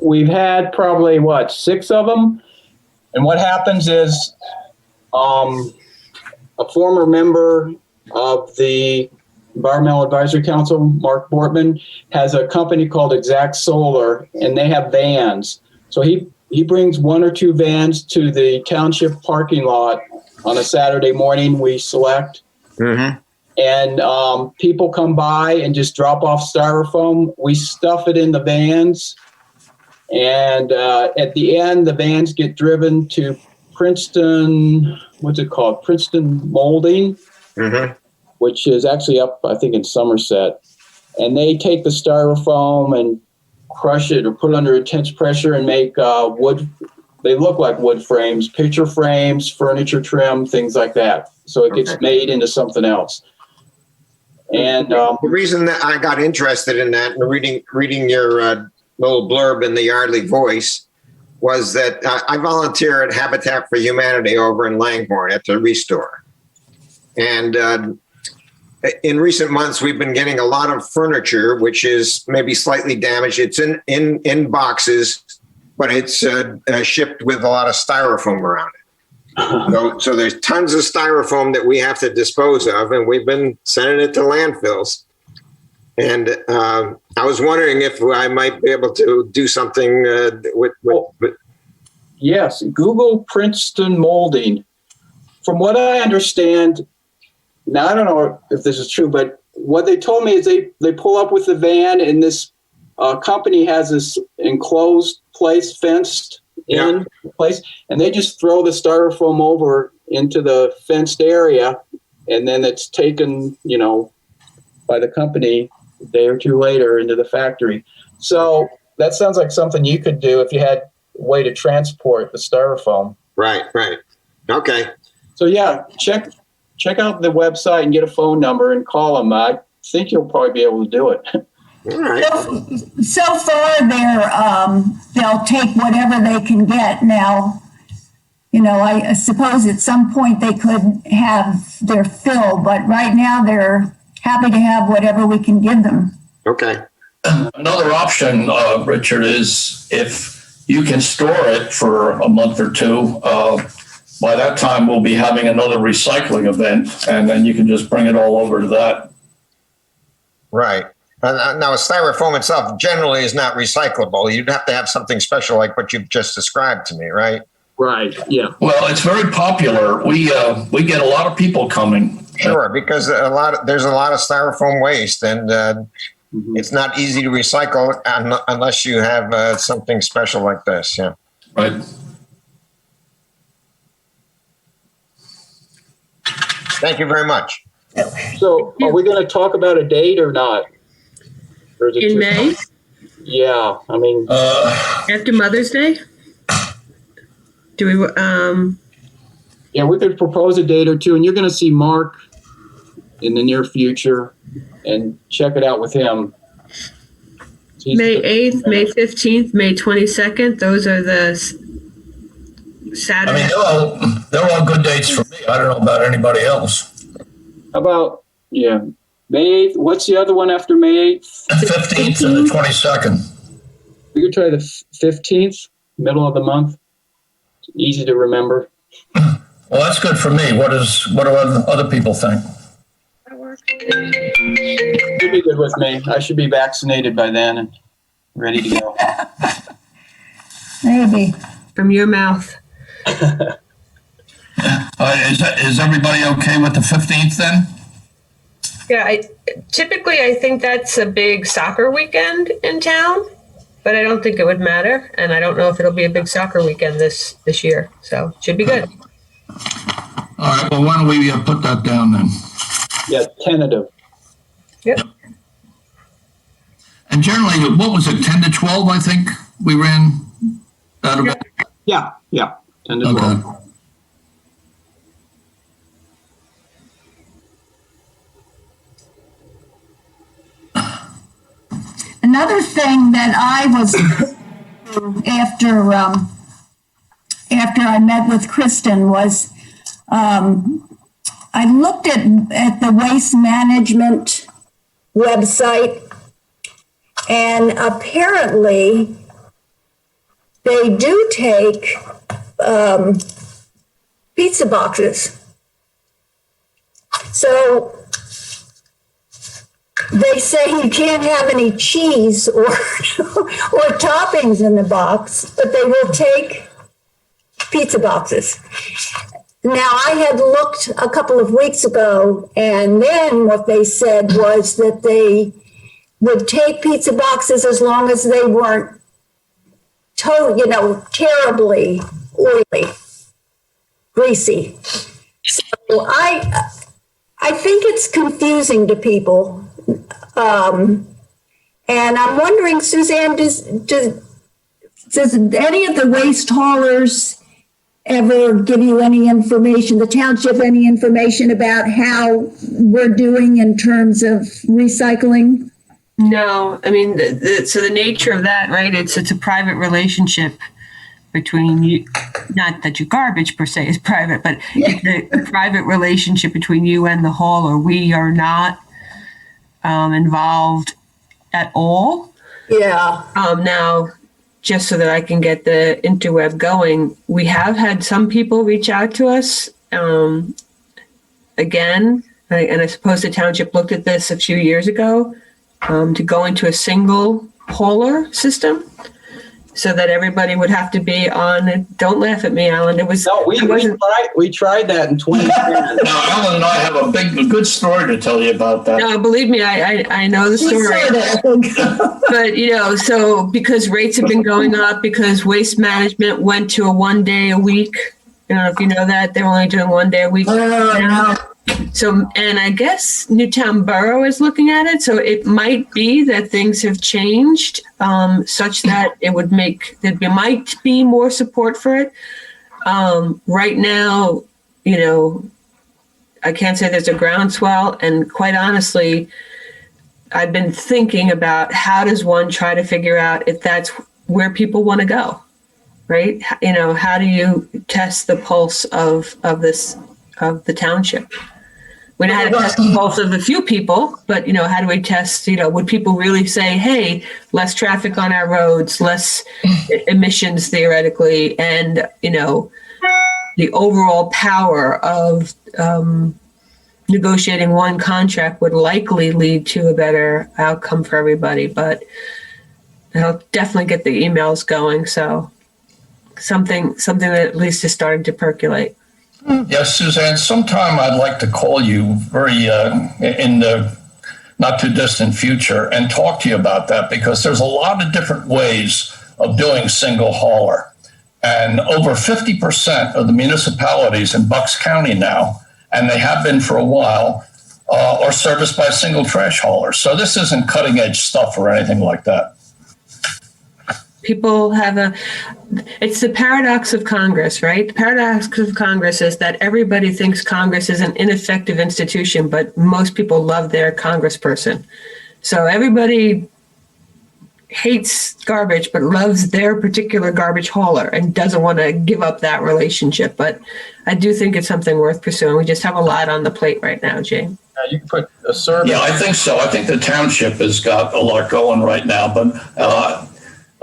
we've had probably, 6 of them? And what happens is a former member of the Environmental Advisory Council, Mark Bortman, has a company called Exact Solar, and they have vans. So he brings 1 or 2 vans to the township parking lot on a Saturday morning. We select. Mm-hmm. And people come by and just drop off styrofoam. We stuff it in the vans. And at the end, the vans get driven to Princeton, what's it called? Princeton Molding, Mm-hmm. which is actually up, I think, in Somerset. And they take the styrofoam and crush it or put it under intense pressure and make wood. They look like wood frames, picture frames, furniture trim, things like that. So it gets made into something else. And the reason that I got interested in that and reading your little blurb in the Yardley Voice was that I volunteer at Habitat for Humanity over in Langhorne at the Restore. And in recent months, we've been getting a lot of furniture, which is maybe slightly damaged. It's in boxes, but it's shipped with a lot of styrofoam around it. So there's tons of styrofoam that we have to dispose of, and we've been sending it to landfills. And I was wondering if I might be able to do something with. Yes, Google Princeton Molding. From what I understand, now I don't know if this is true, but what they told me is they pull up with the van, and this company has this enclosed place, fenced in place, and they just throw the styrofoam over into the fenced area, and then it's taken, by the company a day or two later into the factory. So that sounds like something you could do if you had a way to transport the styrofoam. Right. Okay. So yeah, check out the website and get a phone number and call them. I think you'll probably be able to do it. All right. So far, they'll take whatever they can get. Now, I suppose at some point they could have their fill, but right now they're happy to have whatever we can give them. Okay. Another option, Richard, is if you can store it for a month or two, by that time we'll be having another recycling event, and then you can just bring it all over to that. Right. Now, styrofoam itself generally is not recyclable. You'd have to have something special like what you've just described to me, right? Right. Yeah. Well, it's very popular. We get a lot of people coming. Sure, because there's a lot of styrofoam waste, and it's not easy to recycle unless you have something special like this. Yeah. Right. Thank you very much. So are we going to talk about a date or not? Or is it In May, Yeah. I mean, after Mother's Day? Do we, yeah, we could propose a date or two, and you're going to see Mark in the near future and check it out with him. May 8th, May 15th, May 22nd, those are the Saturdays. They're all good dates for me. I don't know about anybody else. How about, May 8th? What's the other one after May 8th? 15th and the 22nd. We could try the 15th, middle of the month. It's easy to remember. Well, that's good for me. What do other people think? Should be good with me. I should be vaccinated by then and ready to go. Maybe. From your mouth. Is everybody okay with the 15th then? Yeah, I think that's a big soccer weekend in town, but I don't think it would matter, and I don't know if it'll be a big soccer weekend this year, so it should be good. All right, well, why don't we put that down then? Yeah, tentative. Yep. And generally, what was it, 10 to 12, I think we ran out of it? Yeah, 10 to 12. Okay. Another thing that I was after I met with Kristen was I looked at the waste management website, And apparently, they do take pizza boxes. So they say you can't have any cheese or toppings in the box, but they will take pizza boxes. Now, I had looked a couple of weeks ago, and then what they said was that they would take pizza boxes as long as they weren't terribly oily, greasy. So I think it's confusing to people. And I'm wondering, Suzanne, does any of the waste haulers ever give you any information, the township, any information about how we're doing in terms of recycling? No, I mean, so the nature of that, right? It's a private relationship between you. Not that your garbage per se is private, but it's a private relationship between you and the hauler. We are not involved at all. Yeah. Now, just so that I can get the interweb going, we have had some people reach out to us. Again, and I suppose the township looked at this a few years ago, to go into a single hauler system so that everybody would have to be on it. Don't laugh at me, Alan. We tried that in 2010. Now, Alan and I have a good story to tell you about that. No, believe me, I know the story. But, so because rates have been going up, because Waste Management went to a 1 day a week. I don't know if you know that. They're only doing 1 day a week now. So, and I guess Newtown Borough is looking at it. So it might be that things have changed such that there might be more support for it. Right now, I can't say there's a groundswell. And quite honestly, I've been thinking about how does one try to figure out if that's where people want to go, right? How do you test the pulse of the township? We know how to test the pulse of a few people, but how do we test, would people really say, hey, less traffic on our roads, less emissions theoretically, and, the overall power of negotiating one contract would likely lead to a better outcome for everybody. But I'll definitely get the emails going. So something that at least is starting to percolate. Yes, Suzanne, sometime I'd like to call you in the not too distant future and talk to you about that, because there's a lot of different ways of doing single hauler. And over 50% of the municipalities in Bucks County now, and they have been for a while, are serviced by a single trash hauler. So this isn't cutting edge stuff or anything like that. People it's the paradox of Congress, right? The paradox of Congress is that everybody thinks Congress is an ineffective institution, but most people love their congressperson. So everybody hates garbage, but loves their particular garbage hauler and doesn't want to give up that relationship. But I do think it's something worth pursuing. We just have a lot on the plate right now, Jane. You can put a survey. Yeah, I think so. I think the township has got a lot going right now, but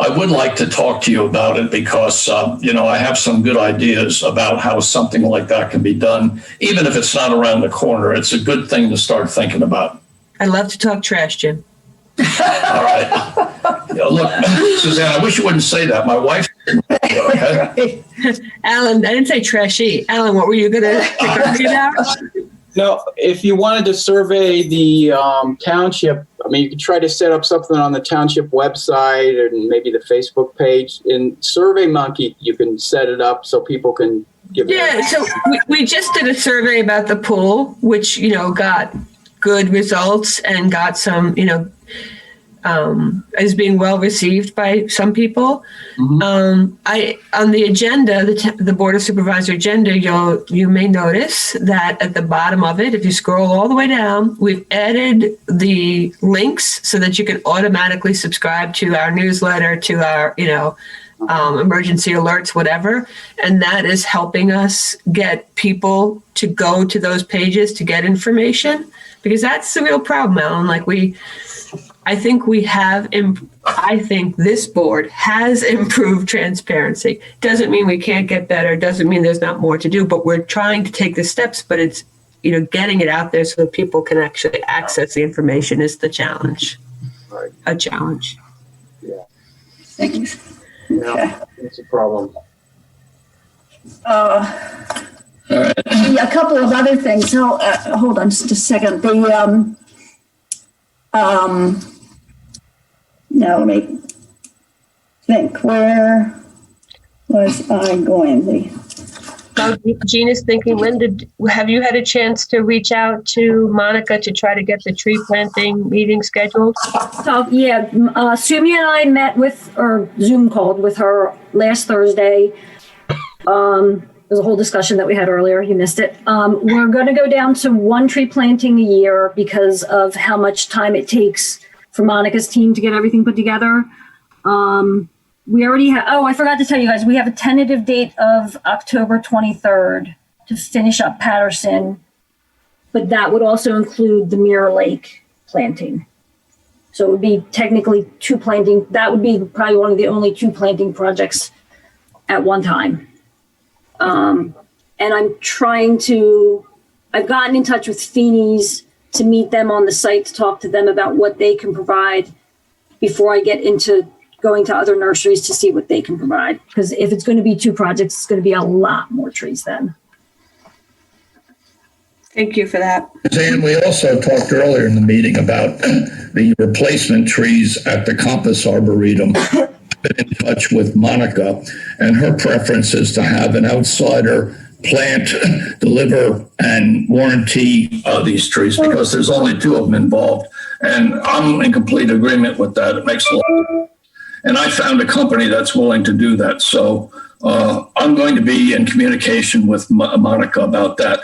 I would like to talk to you about it because, I have some good ideas about how something like that can be done. Even if it's not around the corner, it's a good thing to start thinking about. I love to talk trash, Jim. All right. Look, Suzanne, I wish you wouldn't say that. My wife. Okay? Alan, I didn't say trashy. Alan, what were you going to argue about? No, if you wanted to survey the township, you could try to set up something on the township website and maybe the Facebook page. In SurveyMonkey, you can set it up so people can give. Yeah, so we just did a survey about the pool, which got good results and got some is being well received by some people. Mm-hmm. On the agenda, the Board of Supervisor agenda, you may notice that at the bottom of it, if you scroll all the way down, we've added the links so that you can automatically subscribe to our newsletter, to our emergency alerts, whatever, and that is helping us get people to go to those pages to get information, because that's the real problem, Alan. I think I think this board has improved transparency. Doesn't mean we can't get better. Doesn't mean there's not more to do, but we're trying to take the steps, but it's, getting it out there so that people can actually access the information is the challenge. Right. A challenge. Yeah. Thanks. Yeah, it's a problem. A couple of other things. So, hold on just a second. Now let me think. Where was I going? Jean is thinking, have you had a chance to reach out to Monica to try to get the tree planting meeting scheduled? So, yeah, Sumi and I met with, or Zoom called with her last Thursday. There's a whole discussion that we had earlier. You missed it. We're going to go down to one tree planting a year because of how much time it takes for Monica's team to get everything put together. We already have, I forgot to tell you guys, we have a tentative date of October 23rd to finish up Patterson, but that would also include the Mirror Lake planting. So it would be technically two planting. That would be probably one of the only two planting projects at one time. And I've gotten in touch with Feeney's to meet them on the site to talk to them about what they can provide before I get into going to other nurseries to see what they can provide. Because if it's going to be two projects, it's going to be a lot more trees then. Thank you for that. And we also talked earlier in the meeting about the replacement trees at the Compass Arboretum. Been in touch with Monica, and her preference is to have an outsider plant, deliver, and warranty these trees because there's only two of them involved. And I'm in complete agreement with that. It makes a lot of sense. And I found a company that's willing to do that. So I'm going to be in communication with Monica about that.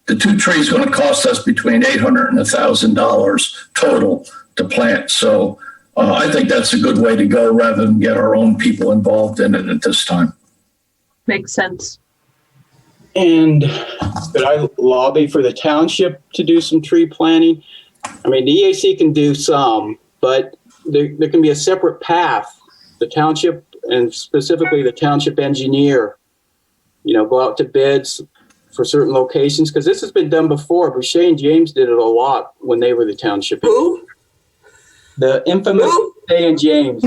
The two trees are going to cost us between $800 and $1,000 total to plant. So I think that's a good way to go rather than get our own people involved in it at this time. Makes sense. And could I lobby for the township to do some tree planting? I mean, the EAC can do some, but there can be a separate path. The township, and specifically the township engineer, go out to bids for certain locations, because this has been done before. Boucher and James did it a lot when they were the township. Who? The infamous Boucher and James.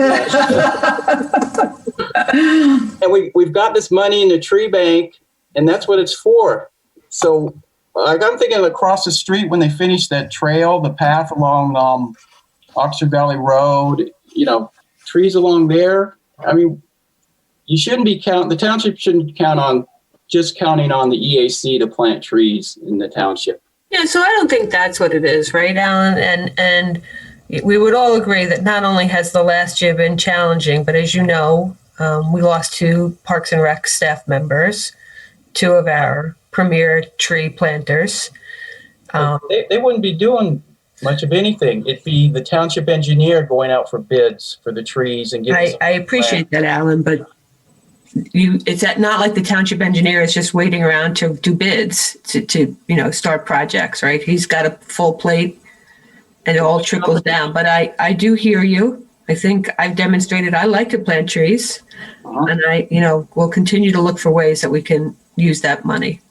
And we've got this money in the tree bank, and that's what it's for. So I'm thinking across the street when they finish that trail, the path along Oxford Valley Road, trees along there. I mean, the township shouldn't count on just counting on the EAC to plant trees in the township. Yeah, so I don't think that's what it is, right, Alan? And we would all agree that not only has the last year been challenging, but as you know, we lost two Parks and Rec staff members, two of our premier tree planters. They wouldn't be doing much of anything. It'd be the township engineer going out for bids for the trees and getting. I appreciate that, Alan, but it's not like the township engineer is just waiting around to do bids to start projects, right? He's got a full plate and it all trickles down. But I do hear you. I think I've demonstrated I like to plant trees, and we'll continue to look for ways that we can use that money.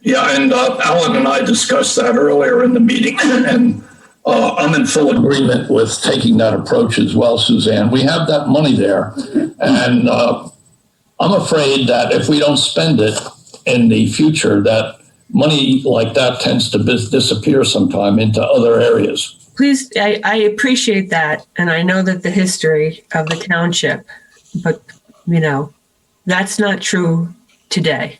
Yeah, and Alan and I discussed that earlier in the meeting, and I'm in full agreement with taking that approach as well, Suzanne. We have that money there, and I'm afraid that if we don't spend it in the future, that money like that tends to disappear sometime into other areas. Please, I appreciate that, and I know that the history of the township, but that's not true today.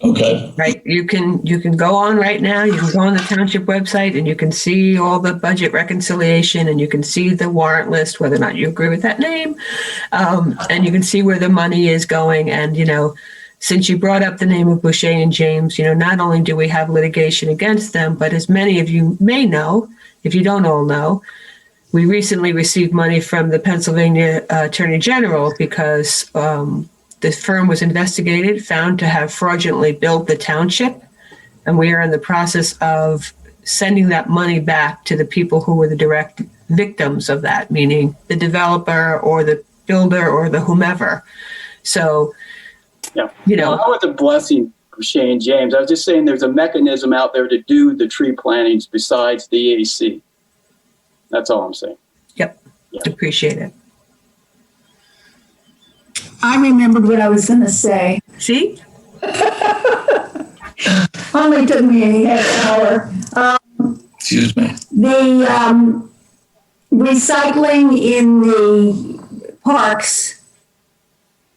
Okay. Right. You can go on right now. You can go on the township website and you can see all the budget reconciliation and you can see the warrant list, whether or not you agree with that name. And you can see where the money is going. And, since you brought up the name of Boucher and James, not only do we have litigation against them, but as many of you may know, if you don't all know, we recently received money from the Pennsylvania Attorney General because the firm was investigated, found to have fraudulently billed the township, and we are in the process of sending that money back to the people who were the direct victims of that, meaning the developer or the builder or the whomever. So, Yeah. you know, I was a blessing for Shane James. I was just saying there's a mechanism out there to do the tree plantings besides the EAC. That's all I'm saying. yep, appreciate it. I remembered what I was going to say. See? Only took me a half hour. Excuse me. The recycling in the parks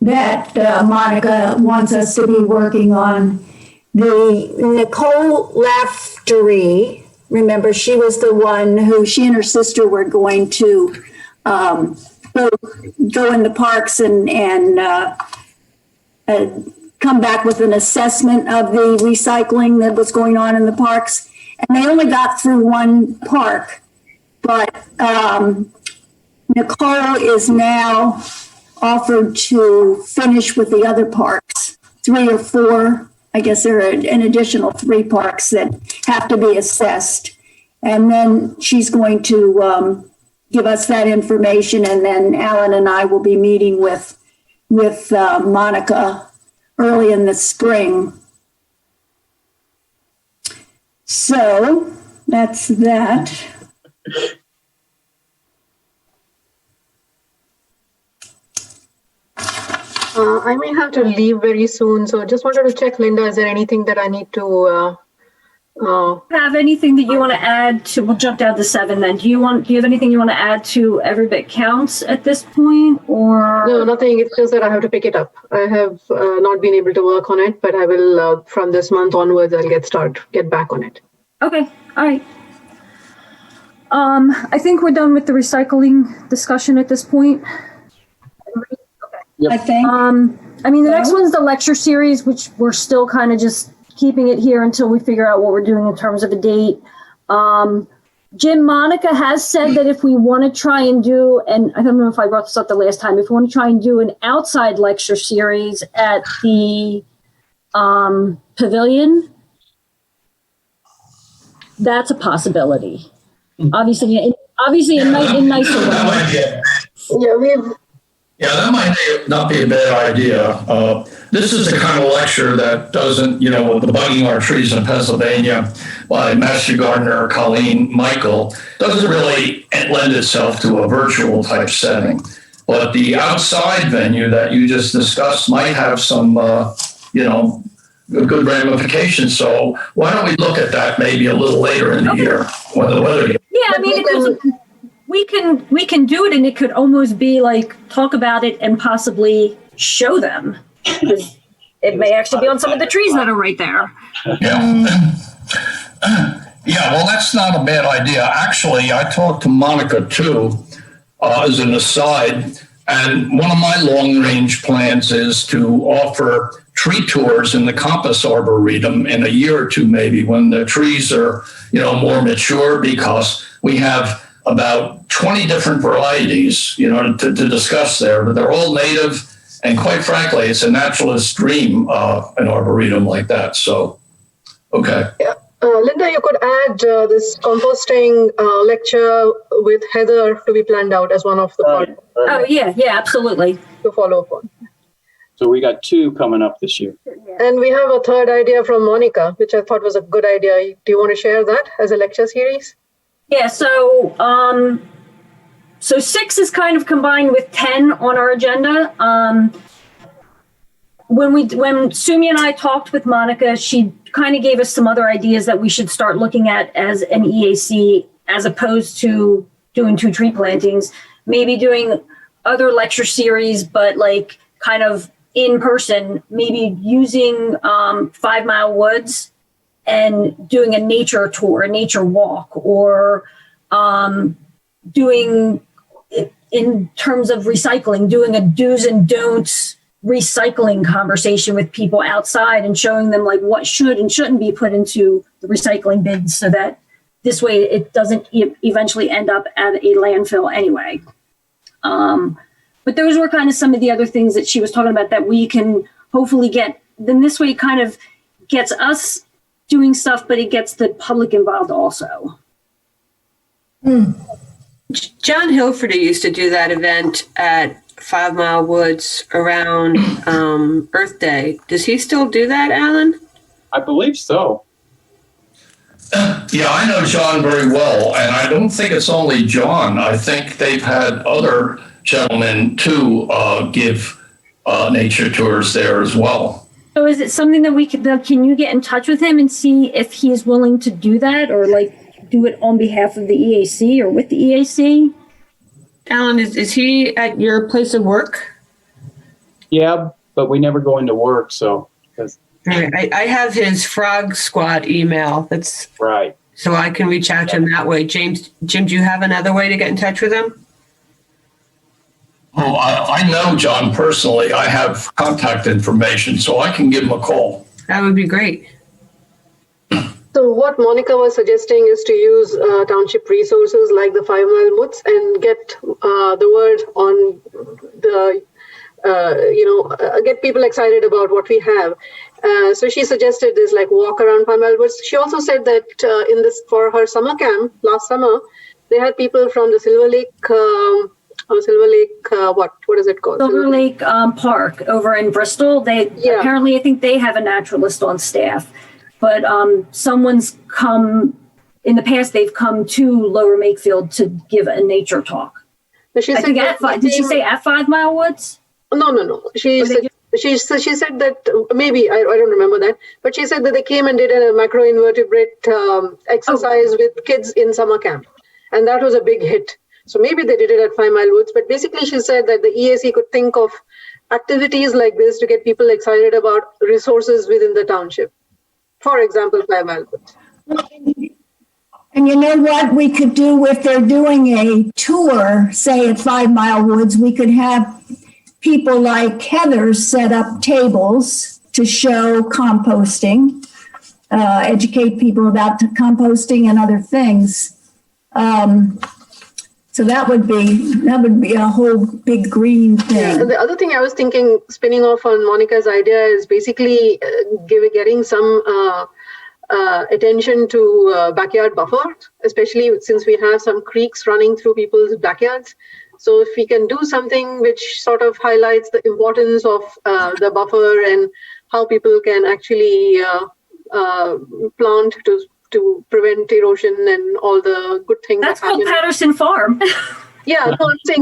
that Monica wants us to be working on. The Nicole Laftery, remember, she was the one who, she and her sister were going to go in the parks and come back with an assessment of the recycling that was going on in the parks. And they only got through one park, but Nicole is now offered to finish with the other parks, 3 or 4. I guess there are an additional 3 parks that have to be assessed. And then she's going to give us that information, and then Alan and I will be meeting with Monica early in the spring. So that's that. I may have to leave very soon, so just wanted to check, Linda, is there anything that I need to Have anything that you want to add to, we'll jump down to 7 then. Do you have anything you want to add to Every Bit Counts at this point, or? No, nothing. It's just that I have to pick it up. I have not been able to work on it, but I will, from this month onwards, I'll get back on it. Okay, all right. I think we're done with the recycling discussion at this point. I think. I mean, the next one's the lecture series, which we're still kind of just keeping it here until we figure out what we're doing in terms of a date. Jim, Monica has said that if we want to try and do, and I don't know if I brought this up the last time, if we want to try and do an outside lecture series at the pavilion, that's a possibility. Obviously, in nicer way. Yeah, that might not be a bad idea. This is the kind of lecture that doesn't, with the Bugging Our Trees in Pennsylvania by Master Gardener Colleen Michael, doesn't really lend itself to a virtual type setting. But the outside venue that you just discussed might have some, good ramifications. So why don't we look at that maybe a little later in the year when the weather gets. Yeah, I mean, we can do it, and it could almost be like talk about it and possibly show them, because it may actually be on some of the trees that are right there. Yeah, well, that's not a bad idea. Actually, I talked to Monica too, as an aside, and one of my long-range plans is to offer tree tours in the Compass Arboretum in a year or two, maybe, when the trees are, more mature, because we have about 20 different varieties, to discuss there, but they're all native. And quite frankly, it's a naturalist's dream, an arboretum like that. So, okay. Yeah. Linda, you could add this composting lecture with Heather to be planned out as one of the parts. Oh, yeah, absolutely. To follow up on. So we got 2 coming up this year. And we have a third idea from Monica, which I thought was a good idea. Do you want to share that as a lecture series? Yeah, so 6 is kind of combined with 10 on our agenda. When Sumi and I talked with Monica, she kind of gave us some other ideas that we should start looking at as an EAC, as opposed to doing 2 tree plantings, maybe doing other lecture series, but like kind of in person, maybe using 5 Mile Woods and doing a nature tour, a nature walk, or doing, in terms of recycling, doing a do's and don'ts recycling conversation with people outside and showing them like what should and shouldn't be put into the recycling bins, so that this way it doesn't eventually end up at a landfill anyway. But those were kind of some of the other things that she was talking about that we can hopefully get. Then this way it kind of gets us doing stuff, but it gets the public involved also. John Hilferty used to do that event at 5 Mile Woods around Earth Day. Does he still do that, Alan? I believe so. Yeah, I know John very well, and I don't think it's only John. I think they've had other gentlemen to give nature tours there as well. So is it something that we could, can you get in touch with him and see if he is willing to do that, or like do it on behalf of the EAC or with the EAC? Alan, is he at your place of work? Yeah, but we never go into work, so that's I have his Frog Squad email. That's right. So I can reach out to him that way. Jim, do you have another way to get in touch with him? Oh, I know John personally. I have contact information, so I can give him a call. That would be great. So what Monica was suggesting is to use township resources like the 5 Mile Woods and get the word on the, get people excited about what we have. So she suggested this like walk around 5 Mile Woods. She also said that for her summer camp last summer, they had people from the Silver Lake, what is it called? Silver Lake Park over in Bristol. Apparently, I think they have a naturalist on staff. But someone's come, in the past, they've come to Lower Makefield to give a nature talk. Did she say at 5 Mile Woods? No. She said that maybe, I don't remember that, but she said that they came and did a macroinvertebrate exercise with kids in summer camp. And that was a big hit. So maybe they did it at 5 Mile Woods, but basically she said that the EAC could think of activities like this to get people excited about resources within the township. For example, 5 Mile Woods. And you know what we could do if they're doing a tour, say at 5 Mile Woods, we could have people like Heather set up tables to show composting, educate people about composting and other things. So that would be a whole big green thing. Yeah, and the other thing I was thinking, spinning off on Monica's idea, is basically getting some attention to backyard buffer, especially since we have some creeks running through people's backyards. So if we can do something which sort of highlights the importance of the buffer and how people can actually plant to prevent erosion and all the good things. That's called Patterson Farm. Yeah, no, I'm saying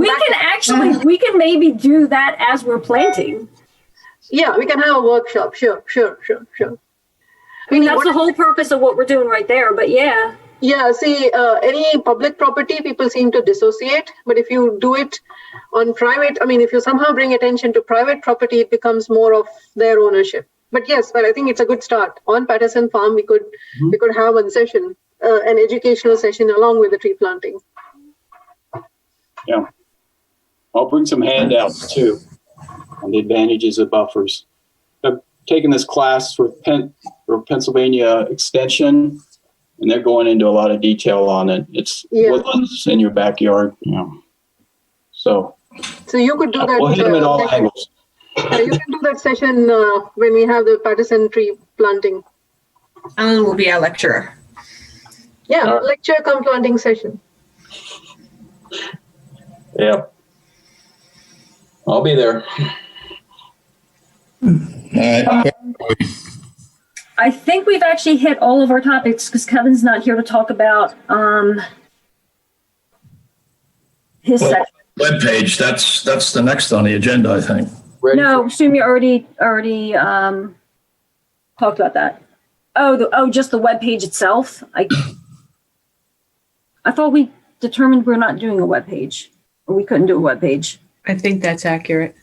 we can maybe do that as we're planting. Yeah, we can have a workshop. Sure. I mean, that's the whole purpose of what we're doing right there, but yeah. Yeah, see, any public property, people seem to dissociate. But if you do it on private, if you somehow bring attention to private property, it becomes more of their ownership. But yes, I think it's a good start. On Patterson Farm, we could have one session, an educational session along with the tree planting. Yeah. I'll bring some handouts too on the advantages of buffers. I've taken this class with Pennsylvania Extension, and they're going into a lot of detail on it. It's woodlands in your backyard, So you could do that. We'll hit them at all angles. You can do that session when we have the Patterson tree planting. Alan will be our lecturer. Yeah, lecture come planting session. Yeah. I'll be there. I think we've actually hit all of our topics because Kevin's not here to talk about his section. Webpage, that's the next on the agenda, I think. No, assume you already talked about that. Just the webpage itself. I thought we determined we're not doing a webpage, or we couldn't do a webpage. I think that's accurate.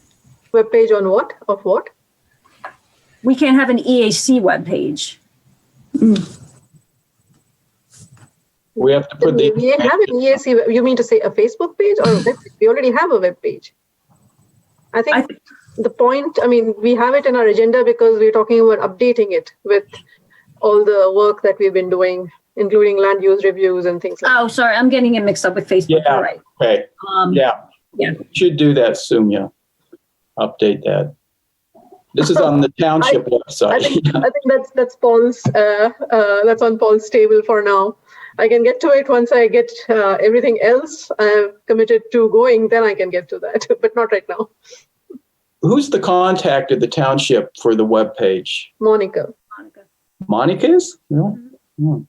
Webpage on what? Of what? We can't have an EAC webpage. We have to put we have an EAC. You mean to say a Facebook page or a web page? We already have a web page. I think the point, we have it in our agenda because we're talking about updating it with all the work that we've been doing, including land use reviews and things like that. Oh, sorry. I'm getting it mixed up with Facebook. Yeah. You're right. Okay. Yeah. Yeah. Should do that soon. Yeah. Update that. This is on the township I website. think that's Paul's. That's on Paul's table for now. I can get to it once I get everything else committed to going. Then I can get to that, but not right now. Who's the contact at the township for the webpage? Monica. Monica's? No. Hmm.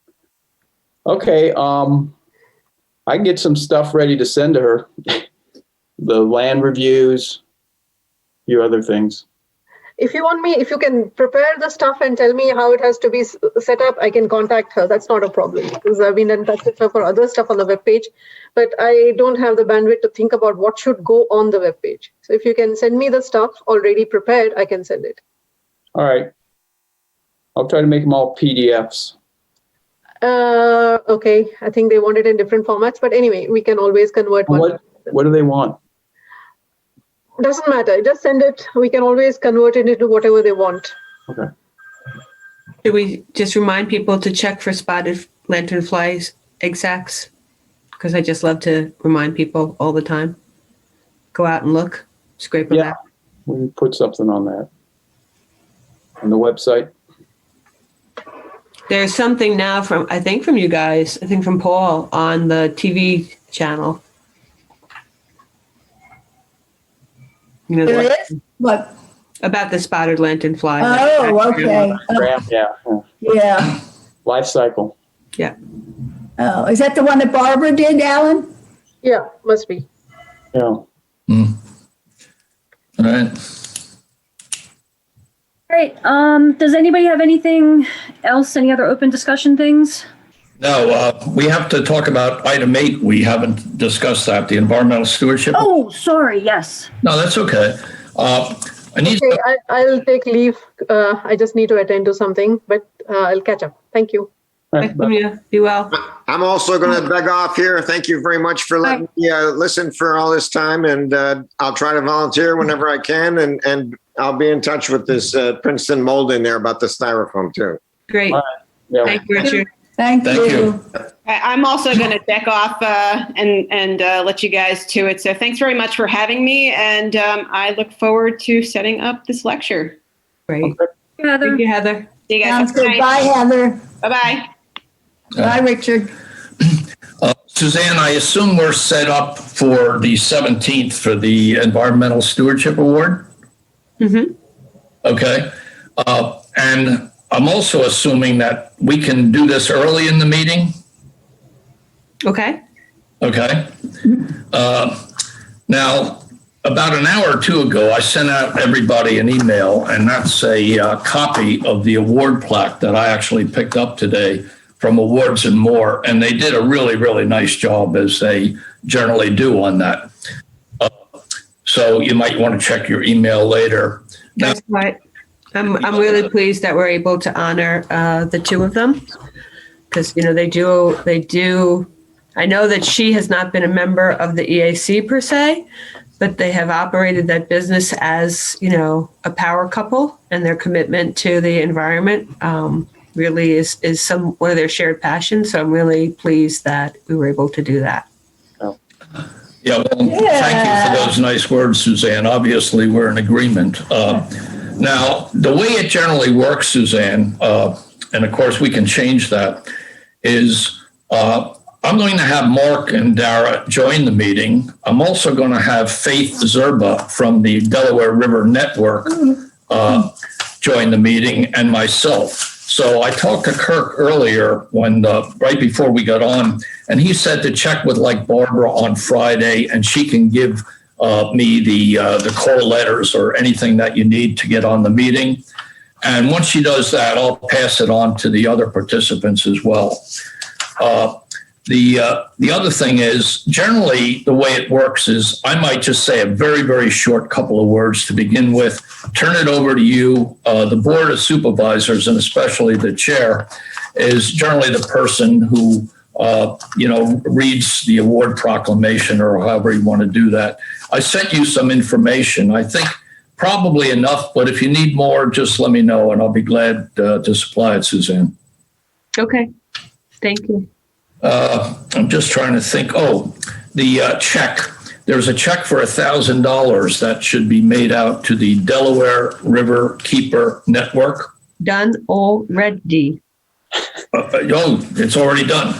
Okay. I can get some stuff ready to send to her. The land reviews, a few other things. If you can prepare the stuff and tell me how it has to be set up, I can contact her. That's not a problem, because I've been in touch with her for other stuff on the webpage, but I don't have the bandwidth to think about what should go on the webpage. So if you can send me the stuff already prepared, I can send it. All right. I'll try to make them all PDFs. Okay. I think they want it in different formats, but anyway, we can always convert one. What do they want? Doesn't matter. Just send it. We can always convert it into whatever they want. Okay. Do we just remind people to check for spotted lanternflies egg sacs? Because I just love to remind people all the time. Go out and look, scrape them out. We put something on that on the website. There's something now from you guys, I think from Paul on the TV channel. You know, There is? What? about the spotted lanternfly. Oh, okay. Yeah. Life cycle. Yeah. Oh, is that the one that Barbara did, Alan? Yeah, must be. Yeah. All right. All right. Does anybody have anything else? Any other open discussion things? No, we have to talk about item 8. We haven't discussed that, the environmental stewardship. Oh, sorry. Yes. No, that's okay. I'll take leave. I just need to attend to something, but I'll catch up. Thank you. Be well. I'm also going to beg off here. Thank you very much for letting me listen for all this time, and I'll try to volunteer whenever I can, and I'll be in touch with this Princeton mold in there about the styrofoam too. Great. Yeah. Thank you, Richard. Thank you. I'm also going to deck off and let you guys to it. So thanks very much for having me. And I look forward to setting up this lecture. Great. Heather. Thank you, Heather. See you guys. Sounds good. Bye, Heather. Bye-bye. Bye, Richard. Suzanne, I assume we're set up for the 17th for the Environmental Stewardship Award? Mm-hmm. Okay. And I'm also assuming that we can do this early in the meeting? Okay. Okay. Now, about an hour or two ago, I sent out everybody an email, and that's a copy of the award plaque that I actually picked up today from Awards and More, and they did a really, really nice job, as they generally do on that. So you might want to check your email later. Now, That's right. I'm really pleased that we're able to honor the two of them, because they do. I know that she has not been a member of the EAC per se, but they have operated that business as a power couple, and their commitment to the environment really is one of their shared passions. So I'm really pleased that we were able to do that. Yeah, well, thank you for those nice words, Suzanne. Obviously, we're in agreement. Now, the way it generally works, Suzanne, and of course we can change that, is I'm going to have Mark and Dara join the meeting. I'm also going to have Faith Zerba from the Delaware River Network join the meeting, and myself. So I talked to Kirk earlier right before we got on, and he said to check with Barbara on Friday, and she can give me the call letters or anything that you need to get on the meeting. And once she does that, I'll pass it on to the other participants as well. The other thing is, generally the way it works is I might just say a very, very short couple of words to begin with, turn it over to you. The Board of Supervisors, and especially the chair, is generally the person who reads the award proclamation, or however you want to do that. I sent you some information. I think probably enough, but if you need more, just let me know, and I'll be glad to supply it, Suzanne. Okay. Thank you. I'm just trying to think. Oh, the check. there's a check for $1,000 that should be made out to the Delaware River Keeper Network. Done already. Oh, it's already done.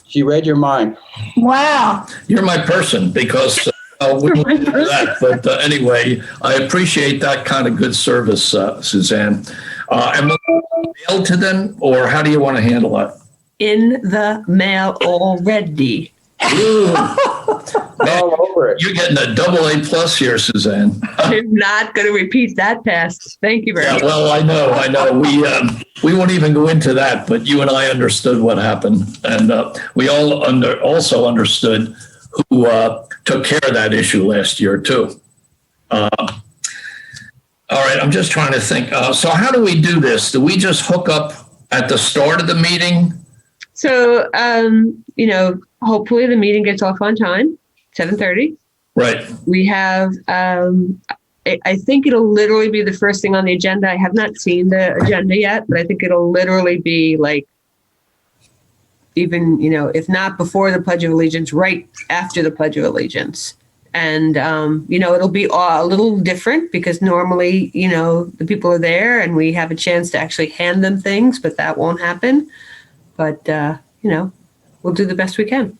She read your mind. Wow. You're my person because we won't do that. But anyway, I appreciate that kind of good service, Suzanne. And will it be mailed to them, or how do you want to handle it? In the mail already. Ooh. Man, All over it. you're getting a AA plus here, Suzanne. I'm not going to repeat that past. Thank you very Yeah, much. well, I know. We won't even go into that, but you and I understood what happened, and we all also understood who took care of that issue last year too. All right, I'm just trying to think. So how do we do this? Do we just hook up at the start of the meeting? So, hopefully the meeting gets off on time, 7:30. Right. We have, I think it'll literally be the first thing on the agenda. I have not seen the agenda yet, but I think it'll literally be like, even, if not before the Pledge of Allegiance, right after the Pledge of Allegiance. And, it'll be a little different because normally, the people are there and we have a chance to actually hand them things, but that won't happen. But, we'll do the best we can.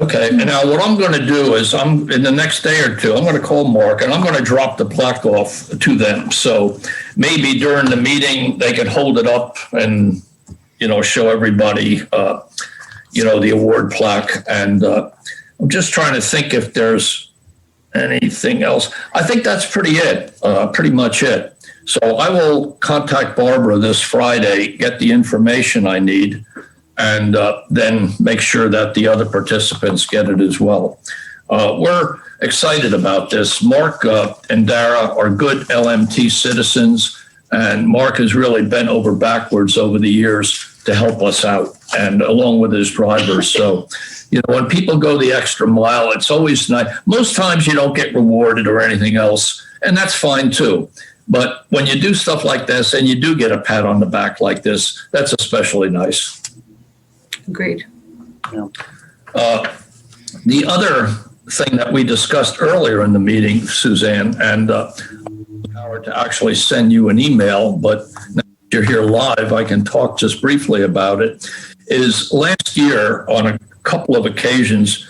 Okay. And now what I'm going to do is in the next day or two, I'm going to call Mark and I'm going to drop the plaque off to them. So maybe during the meeting, they could hold it up and, show everybody, the award plaque. And I'm just trying to think if there's anything else. I think that's pretty much it. So I will contact Barbara this Friday, get the information I need, and then make sure that the other participants get it as well. We're excited about this. Mark and Dara are good LMT citizens, and Mark has really bent over backwards over the years to help us out, and along with his drivers. So, when people go the extra mile, it's always nice. Most times you don't get rewarded or anything else, and that's fine too. But when you do stuff like this and you do get a pat on the back like this, that's especially nice. Agreed. The other thing that we discussed earlier in the meeting, Suzanne, and Howard, to actually send you an email, but now that you're here live, I can talk just briefly about it, is last year on a couple of occasions,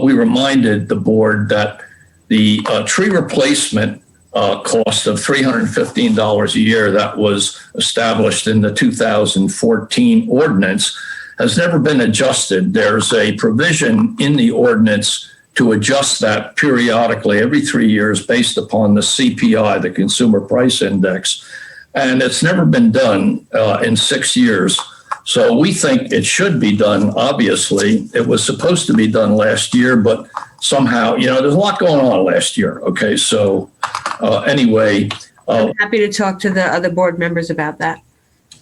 we reminded the board that the tree replacement cost of $315 a year that was established in the 2014 ordinance has never been adjusted. There's a provision in the ordinance to adjust that periodically every 3 years based upon the CPI, the Consumer Price Index, and it's never been done in 6 years. So we think it should be done, obviously. It was supposed to be done last year, but somehow, there's a lot going on last year. Okay, so anyway. I'm happy to talk to the other board members about that.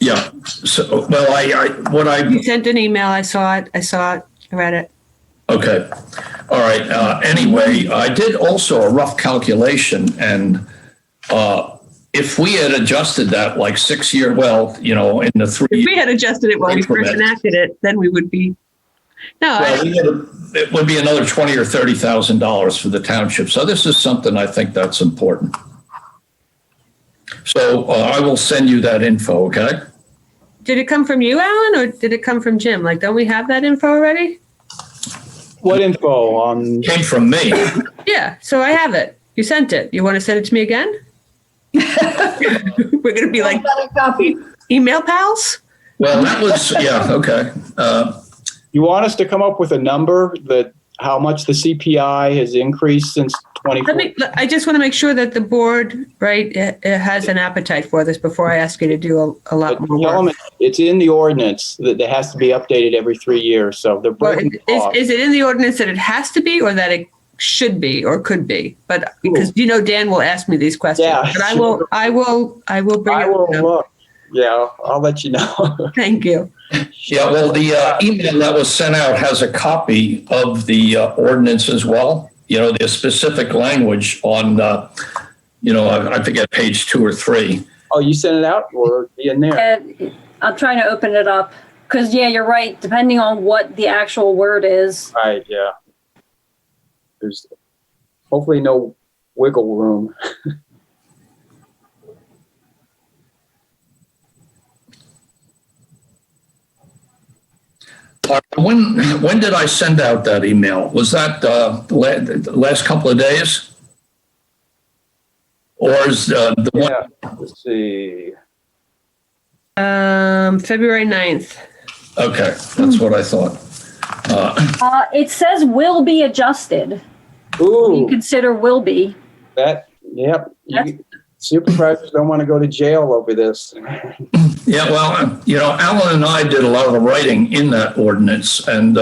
Yeah. So, well, You sent an email. I saw it. I read it. Okay. All right. Anyway, I did also a rough calculation, and if we had adjusted that like 6 year, in the 3 If we had adjusted it when we first enacted it, then we would be. No, it would be another $20,000 or $30,000 for the township. So this is something I think that's important. So I will send you that info. Okay. Did it come from you, Alan, or did it come from Jim? Like, don't we have that info already? What info? Came from me. Yeah, so I have it. You sent it. You want to send it to me again? We're going to be like email pals? Well, that was, okay. You want us to come up with a number that how much the CPI has increased since 2014? I just want to make sure that the board, right, it has an appetite for this before I ask you to do a lot more work. It's in the ordinance that it has to be updated every 3 years. So they're breaking the law. Is it in the ordinance that it has to be, or that it should be, or could be? But because Dan will ask me these questions. Yeah, but I sure. will bring it up. Look. Yeah, I'll let you know. Thank you. Yeah, well, the email that was sent out has a copy of the ordinance as well. The specific language on, I forget page 2 or 3. Oh, you sent it out, or be in there? I'm trying to open it up because, you're right. Depending on what the actual word is. Right, yeah. there's hopefully no wiggle room. When did I send out that email? Was that the last couple of days? Or is the one? Yeah, let's see. February 9th. Okay, that's what I thought. It says will be adjusted. Ooh, You consider will be. that, yep. Supervisors don't want to go to jail over this. Yeah, well, Alan and I did a lot of the writing in that ordinance, and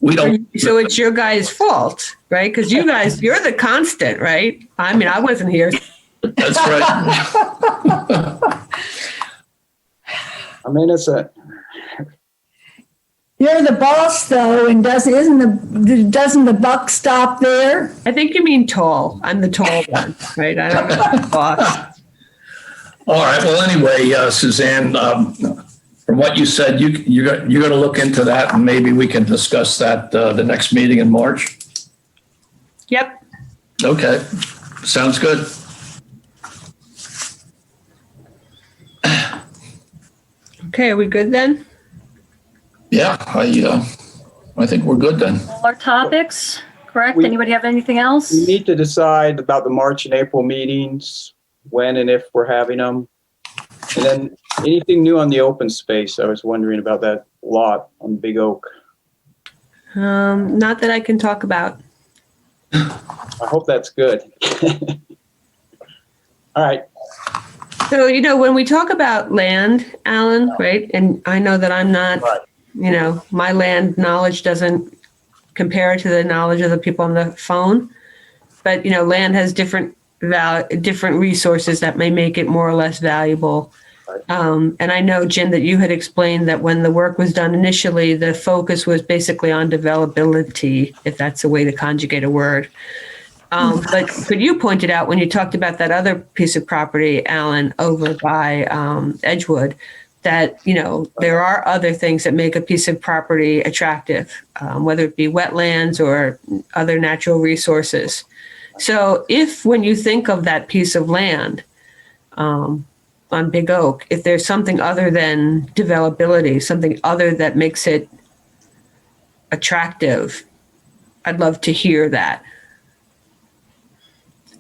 we don't. So it's your guys' fault, right? Because you guys, you're the constant, right? I mean, I wasn't here. That's right. I'm innocent. You're the boss, though, and doesn't the buck stop there? I think you mean tall. I'm the tall one, right? I don't know the boss. All right. Well, anyway, Suzanne, from what you said, you're going to look into that, and maybe we can discuss that the next meeting in March. Yep. Okay. Sounds good. Okay, are we good then? Yeah, I think we're good then. All our topics, correct? We- Anybody have anything else? We need to decide about the March and April meetings, when and if we're having them. And then anything new on the open space? I was wondering about that lot on Big Oak. Not that I can talk about. I hope that's good. All right. So, when we talk about land, Alan, right? And I know that I'm not, Right. My land knowledge doesn't compare to the knowledge of the people on the phone. But, land has different resources that may make it more or less valuable. Right. And I know, Jim, that you had explained that when the work was done initially, the focus was basically on developability, if that's a way to conjugate a word. But you pointed out when you talked about that other piece of property, Alan, over by Edgewood, that, there are other things that make a piece of property attractive, whether it be wetlands or other natural resources. So if when you think of that piece of land on Big Oak, if there's something other than developability, something other that makes it attractive, I'd love to hear that.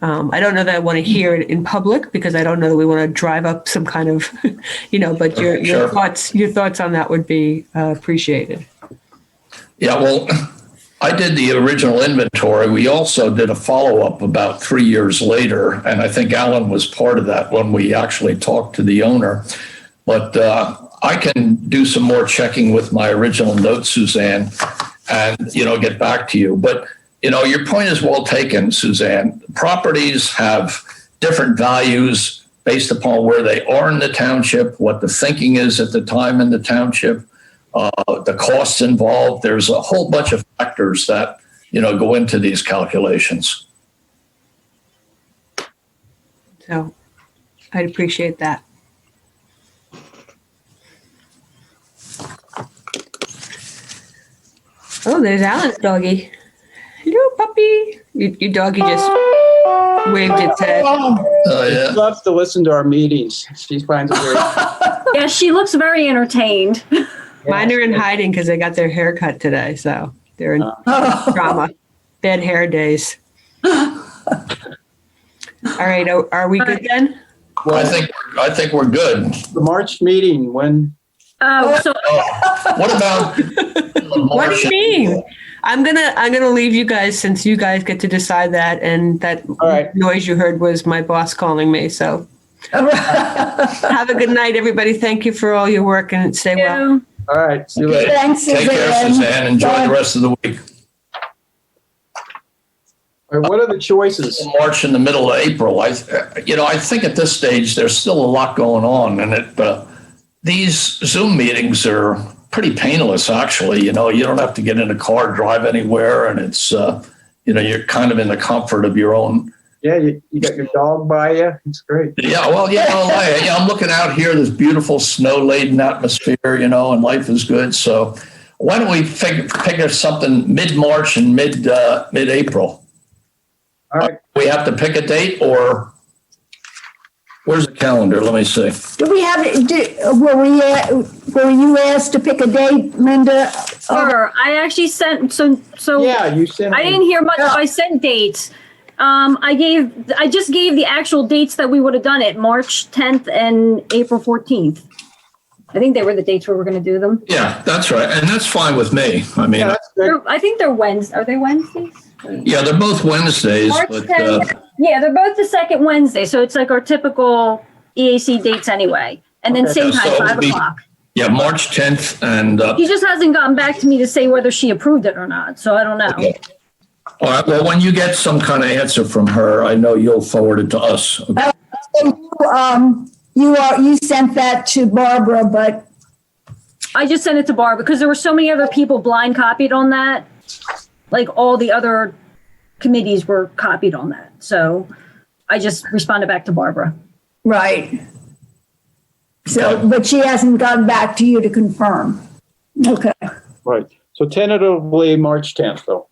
I don't know that I want to hear it in public because I don't know that we want to drive up some kind of, but your Sure. thoughts on that would be appreciated. Yeah, well, I did the original inventory. We also did a follow-up about 3 years later, and I think Alan was part of that when we actually talked to the owner. But I can do some more checking with my original notes, Suzanne, and, get back to you. But your point is well taken, Suzanne. Properties have different values based upon where they are in the township, what the thinking is at the time in the township, the costs involved. There's a whole bunch of factors that, go into these calculations. So I'd appreciate that. Oh, there's Alan's doggy. Hello, puppy. Your doggy just waved its head. Yeah. She loves to listen to our meetings. She finds it very. Yeah, she looks very entertained. Mine are in hiding because they got their hair cut today, so they're in drama. Bad hair days. All right, are we good then? I think we're good. The March meeting, when? Oh, so What about What do you mean? I'm gonna leave you guys since you guys get to decide that, and that All right. noise you heard was my boss calling me. So have a good night, everybody. Thank you for all your work and stay well. All right. See you later. Thanks, Take care, Suzanne. Enjoy the rest of the week. All right, what are the choices? March in the middle of April. I think at this stage there's still a lot going on, and these Zoom meetings are pretty painless. Actually, you don't have to get in a car, drive anywhere, and it's you're kind of in the comfort of your own. Yeah, you got your dog by you. It's great. Yeah, well, I'm looking out here, this beautiful snow-laden atmosphere, and life is good. So why don't we figure something mid-March and mid-April? All right. We have to pick a date, or where's the calendar? Let me see. Do we have, were you asked to pick a date, Linda? Sure. I actually sent, so Yeah, you sent. I didn't hear much, so I sent dates. I just gave the actual dates that we would have done it, March 10th and April 14th. I think they were the dates where we're going to do them. Yeah, that's right. And that's fine with me. I mean, Yeah, that's good. I think they're Wednesdays. Are they Wednesdays? yeah, they're both Wednesdays, March but 10th. Yeah, they're both the second Wednesday. So it's like our typical EAC dates anyway. And then Okay. same Yeah, time, so it'll 5 be- o'clock. yeah, March 10th and, He just hasn't gotten back to me to say whether she approved it or not. So I don't know. okay. All right, well, when you get some kind of answer from her, I know you'll forward it to us. Okay. You sent that to Barbara, but I just sent it to Barb because there were so many other people blind copied on that. Like all the other committees were copied on that. So I just responded back to Barbara. right. So, but she hasn't gotten back to you to confirm. Okay. Right. So tentatively March 10th, though.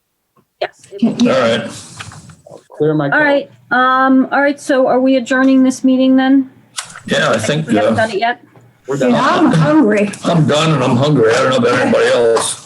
Yes. All right. I'll clear my. All right. All right. So are we adjourning this meeting then? Yeah, I think We haven't done it yet. We're done. Yeah, I'm hungry. I'm done and I'm hungry. I don't know about anybody else.